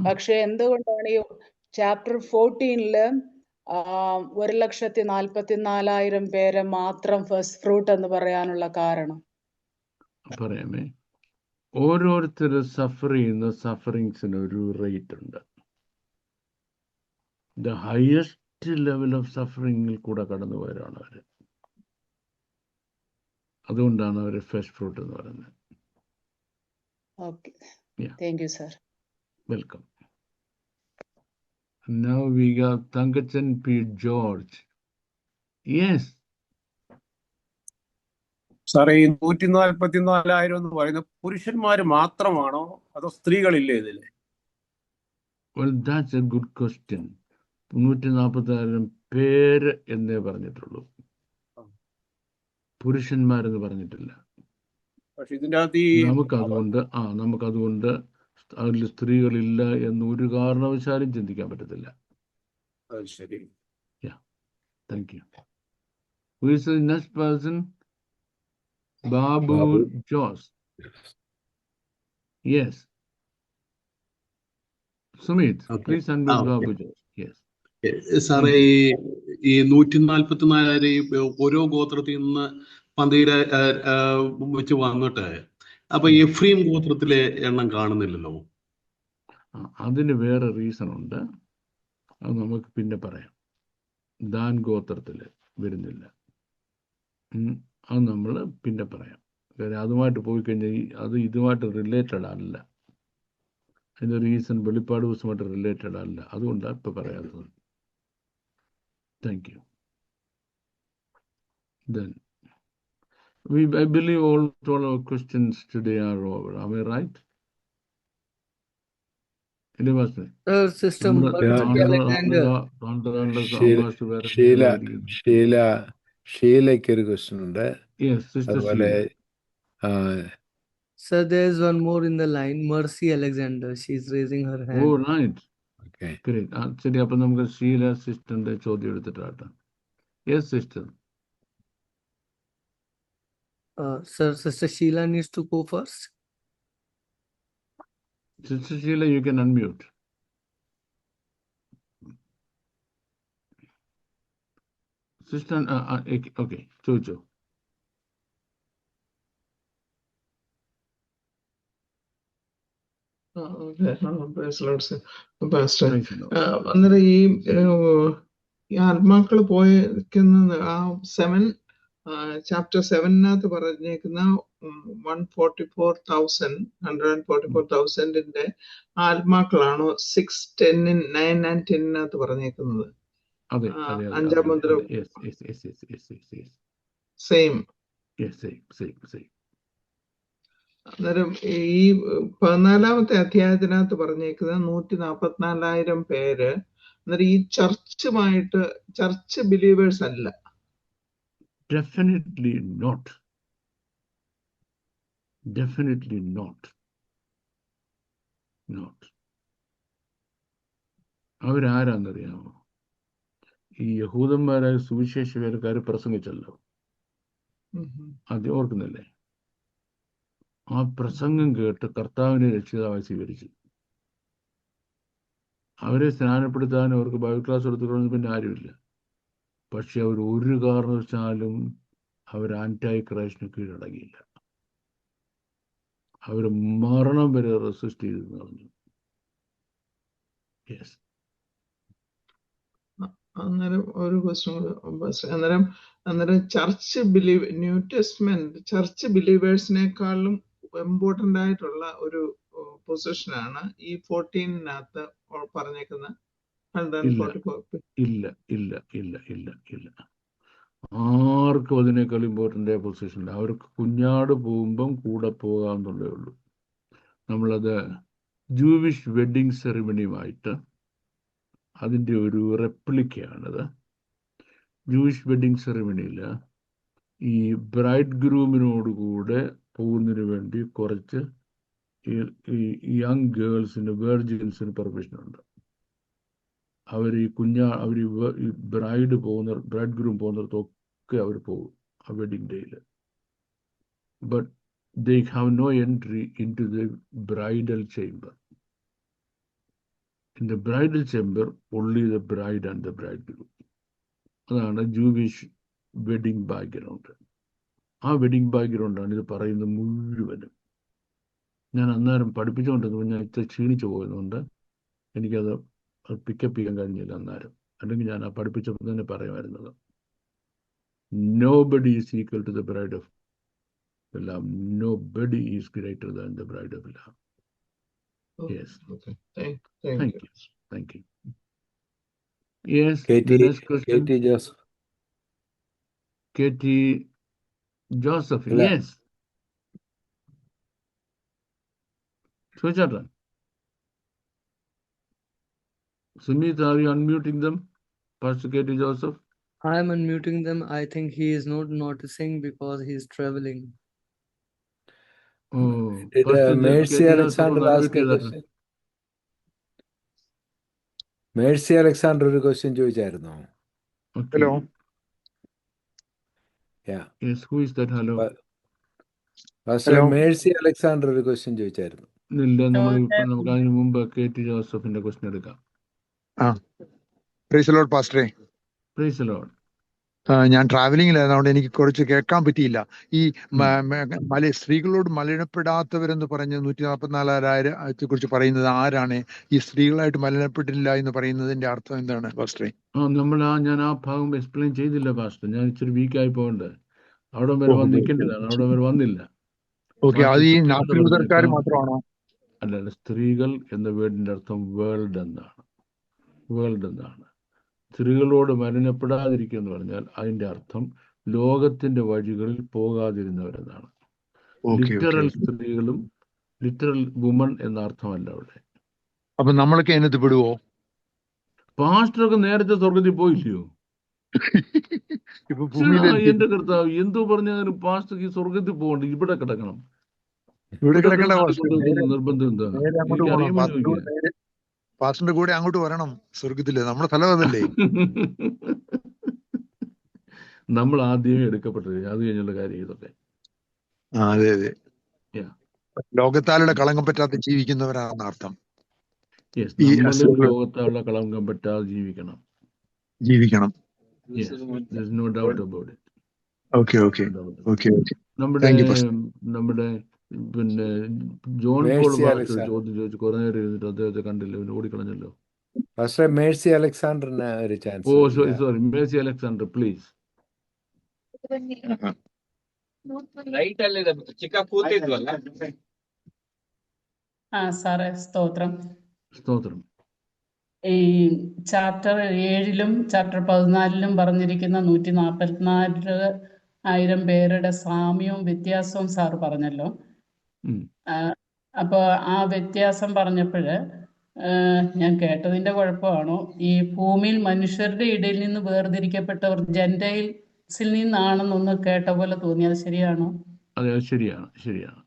പക്ഷെ എന്തുകൊണ്ടാണ് ഈ ചാപ്റ്റർ 14 1,44,000 പേരെ മാത്രം ഫസ്റ്റ് ഫ്രൂട്ട് എന്ന് പറയാനുള്ള കാരണം? പറയാമേ, ഓരോരുത്തർ സഫർ ചെയ്യുന്ന സഫറിങ്സിന് ഒരു റേറ്റ് ഉണ്ട്. ദ ഹയസ്റ്റ് ലെവൽ ഓഫ് സഫറിങ്ങിൽ കൂടെ കടന്നു പോയവരാണ് അവർ. അതുകൊണ്ടാണ് അവർ ഫസ്റ്റ് ഫ്രൂട്ട് എന്ന് പറയുന്നത്. Okay, thank you sir. Welcome. Now we got Thankachan P. George. Yes. സാറേ, ഈ 144,000 എന്ന് പറയുന്നത് പുരുഷന്മാര് മാത്രമാണോ അതോ സ്ത്രീകളില്ലേ ഇതില്? Well, that's a good question. 144,000 പേര് എന്നേ പറഞ്ഞിട്ടുള്ളൂ, പുരുഷന്മാരെന്ന് പറഞ്ഞിട്ടില്ല. പക്ഷെ ഇതിൻ്റെ അകത്ത് ഈ നമുക്കതുകൊണ്ട് അതിൽ സ്ത്രീകളില്ല എന്ന് ഒരു കാരണവശാലും ചിന്തിക്കാൻ പറ്റത്തില്ല. ശരി. Thank you. Who is the next person? Babu Jos. Yes. Sumit, please unmute Babu Jos. Yes. സാറേ, ഈ 144,000 ഓരോ ഗോത്രത്തിൽ നിന്ന് പന്തിയുടെ വെച്ച് വന്നിട്ട് അപ്പൊ എഫ്രീം ഗോത്രത്തിലെ എണ്ണം കാണുന്നില്ലല്ലോ. അതിന് വേറെ റീസൺ ഉണ്ട്, അത് നമുക്ക് പിന്നെ പറയാം. ദാൻ ഗോത്രത്തിൽ വരുന്നില്ല, അത് നമ്മൾ പിന്നെ പറയാം. കാര്യം അതുമായിട്ട് പോയി കഴിഞ്ഞാൽ അത് ഇതുമായിട്ട് റിലേറ്റഡ് അല്ല. അതിൻ്റെ റീസൺ വെളിപ്പാട് ദിവസമായിട്ട് റിലേറ്റഡ് അല്ല, അതുകൊണ്ടാണ് ഇപ്പം പറയാത്തത്. Thank you. Then I believe all our questions today are over. Am I right? Sister Alexander. ഷീലയ്ക്ക് ഒരു ക്വസ്റ്റ്യൻ ഉണ്ട്. അതുപോലെ Sir, there is one more in the line. Mercy Alexander. She is raising her hand. Oh, right. Okay. Great. ശരി, അപ്പം നമുക്ക് ഷീല സിസ്റ്ററിന്റെ ചോദ്യം എടുത്തിട്ടാട്ടെ. Yes, sister. Sir, Sister Sheila needs to go first. Sister Sheila, you can unmute. Sister, okay, Jojo. അന്നേരം ഈ ആത്മാക്കള് പോയിരിക്കുന്നത് ആ chapter 7 പറഞ്ഞേക്കുന്ന 144,000 ആത്മാക്കളാണോ 6, 10, 9 and 10 പറഞ്ഞേക്കുന്നത്? അഞ്ചാം മുദ്ര സെയിം. അന്നേരം ഈ 14-ാമത്തെ അധ്യായത്തിനകത്ത് പറഞ്ഞേക്കുന്നത് 144,000 പേര്. അന്നേരം ഈ ചർച്ച് ബിലീവേഴ്സ് അല്ല. Definitely not. Definitely not. Not. അവരാരാന്നറിയാമോ? ഈ യഹൂദന്മാരായ സുവിശേഷകർക്കാർ പ്രസംഗിച്ചല്ലോ, അത് ഓർക്കുന്നില്ലേ? ആ പ്രസംഗം കേട്ട് കർത്താവിനെ രക്ഷിതാവായി സ്വീകരിച്ചു. അവരെ സ്നാനപ്പെടുത്താൻ അവർക്ക് ബൈബിൾ ക്ലാസ് എടുത്തുകൊണ്ടൊന്നും പിന്നെ ആരുമില്ല. പക്ഷെ അവർ ഒരു കാരണവശാലും അവർ ആന്റായി ക്രൈസ്റ്റിന് കീഴടങ്ങിയില്ല. അവർ മരണം വരെ റെസിസ്റ്റ് ചെയ്ത് കളഞ്ഞു. യെസ്. അന്നേരം ഒരു ക്വസ്റ്റ്യൻ, അന്നേരം ന്യൂ ടെസ്റ്റ്മെന്റ് ചർച്ച് ബിലീവേഴ്സിനേക്കാളും ഇമ്പോർട്ടന്റ് ആയിട്ടുള്ള ഒരു പൊസിഷനാണ് ഈ 14-നകത്ത് പറഞ്ഞേക്കുന്ന 144. ഇല്ല. ആർക്കും അതിനേക്കാൾ ഇമ്പോർട്ടൻ്റ് പൊസിഷനില്ല. അവർക്ക് കുഞ്ഞാട് പോകുമ്പം കൂടെ പോകാമെന്നുള്ളേ ഉള്ളൂ. നമ്മളത് ജൂവിഷ് വെഡിങ് സെറിമണിയുമായിട്ട് അതിൻ്റെ ഒരു റെപ്ലിക്കയാണത്. ജൂയിഷ് വെഡിങ് സെറിമണിയിൽ ഈ ബ്രൈഡ് ഗ്രൂമിനോടുകൂടെ പോകുന്നതിന് വേണ്ടി കുറച്ച് ഈ യങ് ഗേൾസിന്, വെർജിൻസിന് പെർമിഷനുണ്ട്. അവർ ഈ ബ്രൈഡ് ഗ്രൂം പോകുന്നിടത്തൊക്കെ അവർ പോകും ആ വെഡിങ് ഡേയിൽ. But they have no entry into the bridal chamber. In the bridal chamber, only the bride and the bridegroom. അതാണ് ജൂവിഷ് വെഡിങ് ബാക്ക്ഗ്രൗണ്ട്. ആ വെഡിങ് ബാക്ക്ഗ്രൗണ്ടാണ് ഇത് പറയുന്നത് മുഴുവനും. ഞാൻ അന്നേരം പഠിപ്പിച്ചുകൊണ്ടിരുന്നത് ഞാൻ ഇത്ര ക്ഷീണിച്ചു പോയതുകൊണ്ട് എനിക്കത് പിക്കപ്പ് ചെയ്യാൻ കഴിഞ്ഞില്ല അന്നേരം. അല്ലെങ്കിൽ ഞാൻ ആ പഠിപ്പിച്ചപ്പോൾ തന്നെ പറയുമായിരുന്നത്. Nobody is equal to the bride of the Lamb. Nobody is greater than the bride of the Lamb. Yes. Okay. Thank you. Thank you. Yes. The KT next question. Joseph. KT Joseph. അല്ല, Yes. ചോദിച്ചാട്ടെ. Sumit, are you unmuting them? Pastor KT Joseph? I am unmuting them. I think he is not noticing because he is traveling. Oh, Did Pastor Mercy KT Joseph Alexander ഒന്ന് ask unmute a ചെയ്താട്ടെ. question? Mercy Alexander ഒരു question ചോദിച്ചായിരുന്നോ? Okay. Hello, Yeah. Yes, who is that? Hello. Pastor hello. Mercy Alexander ഒരു question ചോദിച്ചായിരുന്നു. ഇല്ല, നമുക്ക് അതിന് മുമ്പ് KT ജോസഫിന്റെ ക്വസ്റ്റ്യൻ എടുക്കാം. പ്രൈസ് ദി ലോർഡ് പാസ്റ്ററെ. Praise the Lord. ഞാൻ ട്രാവലിംഗിലായിരുന്നു, അതുകൊണ്ട് എനിക്ക് കുറച്ച് കേൾക്കാൻ പറ്റിയില്ല. ഈ സ്ത്രീകളോട് മലിനപ്പെടാത്തവരെന്ന് പറഞ്ഞ് 144,000 കുറിച്ച് പറയുന്നത് ആരാണ്? ഈ സ്ത്രീകളായിട്ട് മലിനപ്പെട്ടില്ല എന്ന് പറയുന്നതിന്റെ അർത്ഥം എന്താണ് പാസ്റ്ററെ? ഞാൻ ആ ഭാഗം എക്സ്പ്ലെയിൻ ചെയ്തില്ല പാസ്റ്റർ. ഞാൻ ഇച്ചിരി വീക്കായി പോകണ്ട്. അവിടെ വരെ നിൽക്കേണ്ടതാണ്, അവിടെ വരെ വന്നില്ല. ഓക്കെ, അത് ഈ നാസ്തികർ മാത്രമാണോ? അല്ല, സ്ത്രീകൾ എന്ന വേർഡിന്റെ അർത്ഥം വേൾഡ് എന്നാണ്. വേൾഡ് എന്നാണ്. സ്ത്രീകളോട് മലിനപ്പെടാതിരിക്കുക എന്ന് പറഞ്ഞാൽ അതിന്റെ അർത്ഥം ലോകത്തിന്റെ വഴികളിൽ പോകാതിരുന്നവരെന്നാണ്. ലിറ്ററൽ സ്ത്രീകളും ലിറ്ററൽ വുമൺ എന്ന അർത്ഥമല്ല അവിടെ. അപ്പൊ നമ്മളൊക്കെ അതിനകത്ത് പെടുവോ? പാസ്റ്ററൊക്കെ നേരത്തെ സ്വർഗത്തിൽ പോയില്ലയോ? എന്റെ കർത്താവ് എന്തോ പറഞ്ഞാലും പാസ്റ്റർക്ക് സ്വർഗത്തിൽ പോകണ്ട, ഇവിടെ കിടക്കണം. ഇവിടെ കിടക്കണ്ട, നിർബന്ധം എന്താ? എനിക്ക് അറിയുമ്പോൾ ചോദിക്കുക. പാസ്റ്ററിന്റെ കൂടെ അങ്ങോട്ട് വരണം സ്വർഗത്തില്. നമ്മുടെ സ്ഥലം അതല്ലേ? നമ്മൾ ആദ്യമേ എടുക്കപ്പെട്ടത്, അത് കഴിഞ്ഞുള്ള കാര്യം ഇതൊക്കെ. അതെ അതെ, ലോകത്താലുള്ള കളങ്കം പറ്റാതെ ജീവിക്കുന്നവരാണെന്ന് അർത്ഥം. ലോകത്താലുള്ള കളങ്കം പറ്റാതെ ജീവിക്കണം. No doubt about it. നമ്മുടെ പിന്നെ ജോൺ പോൾ ചോദ്യം ചോദിച്ചു കുറെ നേരം ഇരുന്നിട്ട് അദ്ദേഹത്തെ കണ്ടില്ല, പിന്നെ ഓടിക്കളഞ്ഞല്ലോ. മേഴ്സി അലക്സാണ്ടറിന് ഒരു chance. Sorry, Mercy Alexander please. സാറേ സ്തോത്രം. ഈ ചാപ്റ്റർ 7-ലും ചാപ്റ്റർ 14-ലും പറഞ്ഞിരിക്കുന്ന 144,000 പേരുടെ സാമ്യവും വ്യത്യാസവും സാറ് പറഞ്ഞല്ലോ. അപ്പൊ ആ വ്യത്യാസം പറഞ്ഞപ്പോഴ് ഞാൻ കേട്ടതിന്റെ കുഴപ്പമാണോ, ഈ ഭൂമിയിൽ മനുഷ്യരുടെ ഇടയിൽ നിന്ന് വേർതിരിക്കപ്പെട്ടവർ ജെന്റൈൽസിൽ നിന്നാണെന്നൊന്ന് കേട്ട പോലെ തോന്നി. അത് ശരിയാണോ? അതെ, ശരിയാണ്.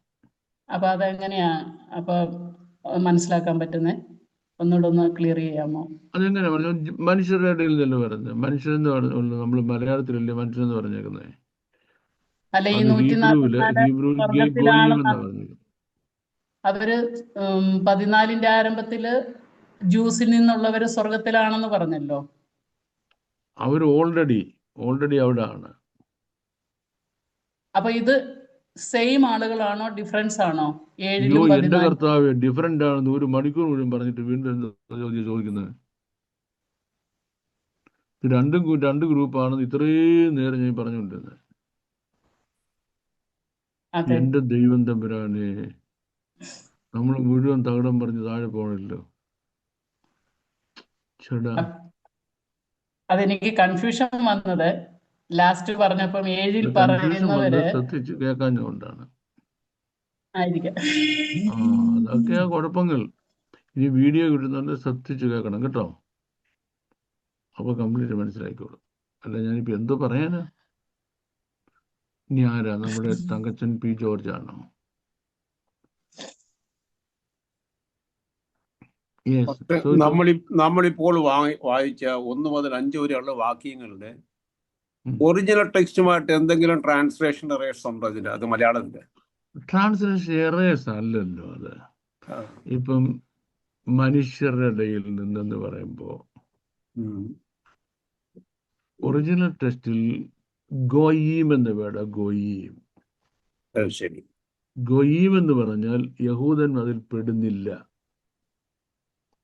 അപ്പൊ അതെങ്ങനെയാ അപ്പൊ മനസ്സിലാക്കാൻ പറ്റുന്നേ? ഒന്നുകൂടെ ഒന്ന് ക്ലിയർ ചെയ്യാമോ? അതെങ്ങനെ മനുഷ്യരുടെ ഇടയിൽ നിന്നല്ലേ പറയുന്നത്? മനുഷ്യരെന്ന് പറഞ്ഞു നമ്മൾ മലയാളത്തിലല്ലേ മനുഷ്യരെന്ന് പറഞ്ഞേക്കുന്നത്? അല്ല, ഈ 144 അവര് 14-ന്റെ ആരംഭത്തില് ജ്യൂസിൽ നിന്നുള്ളവര് സ്വർഗത്തിലാണെന്ന് പറഞ്ഞല്ലോ. അവർ ഓൾറെഡി അവിടെ ആണ്. അപ്പൊ ഇത് സെയിം ആളുകളാണോ, ഡിഫറൻസ് ആണോ? 7-ലും 14-ലും എന്റെ കർത്താവ് ഡിഫറെന്റ് ആണെന്ന് 1 മണിക്കൂർ മുഴുവൻ പറഞ്ഞിട്ട് വീണ്ടും ചോദിക്കുന്നത്. രണ്ട് ഗ്രൂപ്പാണെന്ന് ഇത്രയും നേരം ഞാൻ പറഞ്ഞുകൊണ്ടിരുന്നത്. എന്റെ ദൈവം തമ്പുരാനെ, നമ്മൾ മുഴുവൻ തകടം പറഞ്ഞ് താഴെ പോകണല്ലോ. അതെനിക്ക് കൺഫ്യൂഷൻ വന്നത് ലാസ്റ്റ് പറഞ്ഞപ്പം 7-ൽ പറയുന്നവര് ശ്രദ്ധിച്ച് കേൾക്കാഞ്ഞുകൊണ്ടാണ്. അതൊക്കെയാ കുഴപ്പങ്ങൾ. ഇനി വീഡിയോ കിട്ടുന്നുണ്ട്, ശ്രദ്ധിച്ച് കേൾക്കണം കേട്ടോ. അപ്പൊ കംപ്ലീറ്റ് മനസ്സിലാക്കിക്കോളും. അല്ല ഞാനിപ്പോ എന്തോ പറയാനാ. ഇനി ആരാ? നമ്മുടെ തങ്കച്ചൻ പി ജോർജ് ആണോ? Yes. പക്ഷെ So it, നമ്മളിപ്പോൾ വായിച്ച 1 മുതൽ 5 വരെയുള്ള വാക്യങ്ങളുടെ ഉം. ഒറിജിനൽ ടെക്സ്റ്റുമായിട്ട് എന്തെങ്കിലും ട്രാൻസ്ലേഷൻ എറേഴ്സ് ഉണ്ടോ ഇതിന്റെ? അത് മലയാളത്തിന്റെ ട്രാൻസ്ലേഷൻ എറേഴ്സ് അല്ലല്ലോ അത്. ഇപ്പം മനുഷ്യരുടെ ഇടയിൽ നിന്നെന്ന് പറയുമ്പോൾ ഒറിജിനൽ ടെക്സ്റ്റിൽ ഗോയീം എന്ന വേർഡ്, ഗോയീം. ശരി. ഗോയീം എന്ന് പറഞ്ഞാൽ യഹൂദൻ അതിൽ പെടുന്നില്ല,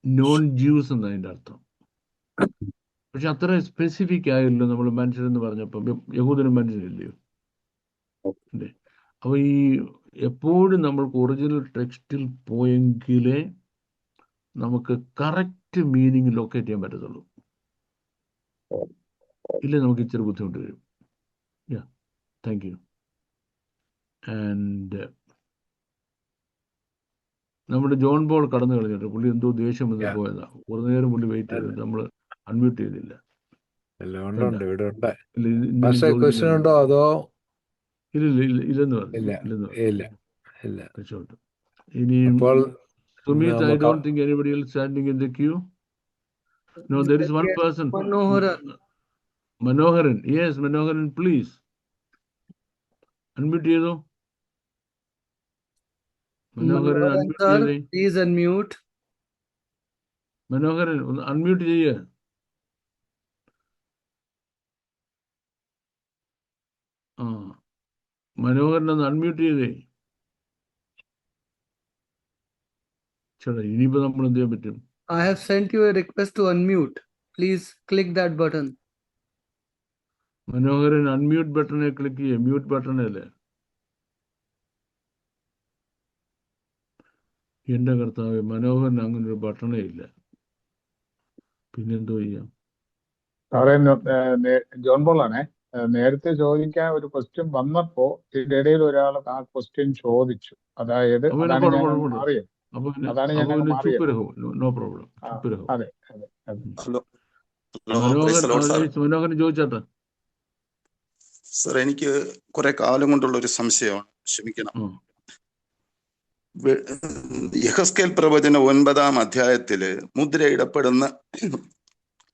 നോൺ ജ്യൂസ് എന്നതിൻ്റെ അർത്ഥം. പക്ഷെ അത്ര സ്പെസിഫിക് ആയല്ലോ നമ്മൾ മനുഷ്യരെന്ന് പറഞ്ഞപ്പം. യഹൂദനും മനുഷ്യരില്ലയോ? അല്ലേ? അപ്പോൾ ഈ എപ്പോഴും നമ്മൾക്ക് ഒറിജിനൽ ടെക്സ്റ്റിൽ പോയെങ്കിലേ നമുക്ക് കറക്റ്റ് മീനിങ് ലൊക്കേറ്റ് ചെയ്യാൻ പറ്റത്തുള്ളൂ. ഇല്ലേ നമുക്ക് ഇച്ചിരി ബുദ്ധിമുട്ട് വരും. യാ, താങ്ക് യു. ആൻഡ് നമ്മുടെ ജോൺ പോൾ കടന്നു കളഞ്ഞിട്ട് പുള്ളി എന്തോ ദേഷ്യം വന്ന് പോയതാ. കുറേ നേരം പുള്ളി വെയിറ്റ് ചെയ്ത് നമ്മൾ അൺമ്യൂട്ട് ചെയ്തില്ല. ക്വസ്റ്റ്യൻ ഉണ്ടോ അതോ? ഇല്ലെന്ന് ഇല്ല. ഇനിയും അപ്പോൾ Sumit, I don't think anybody else standing in the queue. No, there is one person. Manoharan. Yes, Manoharan, please. Unmute ചെയ്തോ. Manoharan, unmute ചെയ്തേ. Please unmute. Manoharan, unmute ചെയ്യേ. മനോഹരൻ ഒന്ന് അൺമ്യൂട്ട് ചെയ്തേ. ചേട്ടാ ഇനിയിപ്പോ നമ്മൾ എന്ത് ചെയ്യാൻ പറ്റും? I have sent you a request to unmute. Please click that button. Manoharan unmute ബട്ടനെ ക്ലിക്ക് ചെയ്യേ. മ്യൂട്ട് ബട്ടണല്ലേ? എന്റെ കർത്താവ്, മനോഹരൻ അങ്ങനെ ഒരു ബട്ടണേ ഇല്ല. പിന്നെന്തോ ചെയ്യാം? സാറേ, ജോൺ പോളാണേ. നേരത്തെ ചോദിക്കാൻ ഒരു ക്വസ്റ്റ്യൻ വന്നപ്പോ ഇതിന്റെ ഇടയിൽ ഒരാൾ ആ ക്വസ്റ്റ്യൻ ചോദിച്ചു. അതായത് അതാണ് ഞാൻ മാറിയത്. No problem. അതെ. മനോഹരൻ ചോദിച്ചാട്ടെ. സർ, എനിക്ക് കുറെ കാലം കൊണ്ടുള്ള ഒരു സംശയമാണ്, ക്ഷമിക്കണം. യെഹെസ്കേൽ പ്രവചന 9-ാം അധ്യായത്തില് മുദ്രയിടപ്പെടുന്ന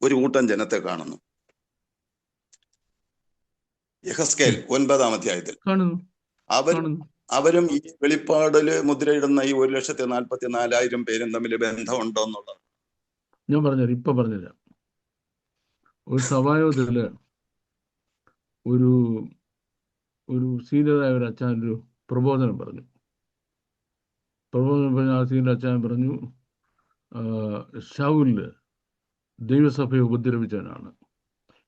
ഒരു കൂട്ടം ജനത്തെ കാണുന്നു. യെഹെസ്കേൽ 9-ാം അധ്യായത്തിൽ അവരും ഈ വെളിപ്പാടില് മുദ്രയിടുന്ന ഈ 1,44,000 പേരും തമ്മിൽ ബന്ധമുണ്ടോ എന്നുള്ളത് ഞാൻ പറഞ്ഞുതരാം. ഇപ്പൊ പറഞ്ഞുതരാം. ഒരു സഭായോഗത്തില് ഒരു സീനിയറായ ഒരു അച്ഛൻ ഒരു പ്രബോധനം പറഞ്ഞു. ആ സീനിയർ അച്ഛൻ പറഞ്ഞു, ശൗല് ദൈവസഭയെ ഉപദ്രവിച്ചവനാണ്,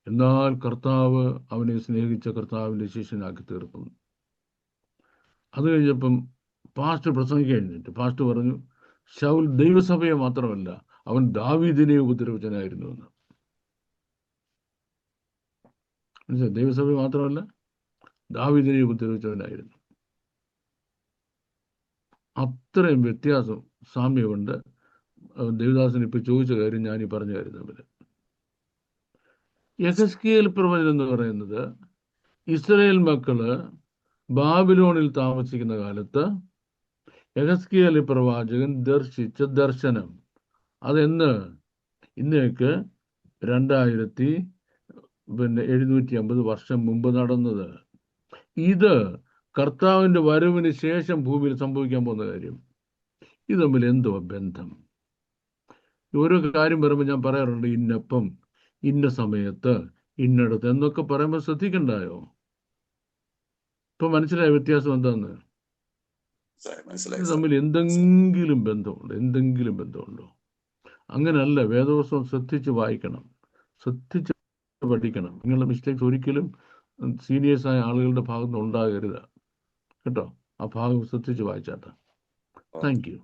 എന്നാൽ കർത്താവ് അവനെ സ്നേഹിച്ച കർത്താവിൻ്റെ ശിഷ്യനാക്കി തീർക്കുന്നു. അത് കഴിഞ്ഞപ്പം പാസ്റ്റർ പ്രസംഗിക്കാൻ കഴിഞ്ഞിട്ട് പാസ്റ്റർ പറഞ്ഞു, ശൗൽ ദൈവസഭയെ മാത്രമല്ല, അവൻ ദാവീദിനെ ഉപദ്രവിച്ചനായിരുന്നു എന്ന്. മനസ്സിലായി? ദൈവസഭയെ മാത്രമല്ല, ദാവീദിനെ ഉപദ്രവിച്ചവനായിരുന്നു. അത്രയും വ്യത്യാസം, സാമ്യമുണ്ട്. ദേവദാസൻ ഇപ്പൊ ചോദിച്ച കാര്യം ഞാൻ ഈ പറഞ്ഞു തരുന്നത്. യെഹെസ്കേൽ പ്രവചനം എന്ന് പറയുന്നത് ഇസ്രായേൽ മക്കള് ബാബിലോണിൽ താമസിക്കുന്ന കാലത്ത് യെഹെസ്കേൽ പ്രവാചകൻ ദർശിച്ച ദർശനം. ഇന്നേക്ക് 2750 വർഷം മുമ്പ് നടന്നത്. ഇത് കർത്താവിന്റെ വരവിന് ശേഷം ഭൂമിയിൽ സംഭവിക്കാൻ പോകുന്ന കാര്യം. ഇത് തമ്മിൽ എന്തോ ബന്ധം? ഓരോ കാര്യം പറയുമ്പോൾ ഞാൻ പറയാറുണ്ട്, ഇന്നപ്പം ഇന്ന സമയത്ത് ഇന്നടത്ത് എന്നൊക്കെ പറയുമ്പോൾ ശ്രദ്ധിക്കണ്ടായോ? ഇപ്പൊ മനസ്സിലായ വ്യത്യാസം എന്താന്ന്? ഇത് തമ്മിൽ എന്തെങ്കിലും ബന്ധമുണ്ടോ? അങ്ങനല്ല. വേദപുസ്തകം ശ്രദ്ധിച്ച് വായിക്കണം, ശ്രദ്ധിച്ച് പഠിക്കണം. നിങ്ങളുടെ മിസ്റ്റേക്സ് ഒരിക്കലും സീനിയേഴ്സായ ആളുകളുടെ ഭാഗത്ത് നിന്ന് ഉണ്ടാകരുത് കേട്ടോ. ആ ഭാഗം ശ്രദ്ധിച്ച് വായിച്ചാട്ടെ. Thank you.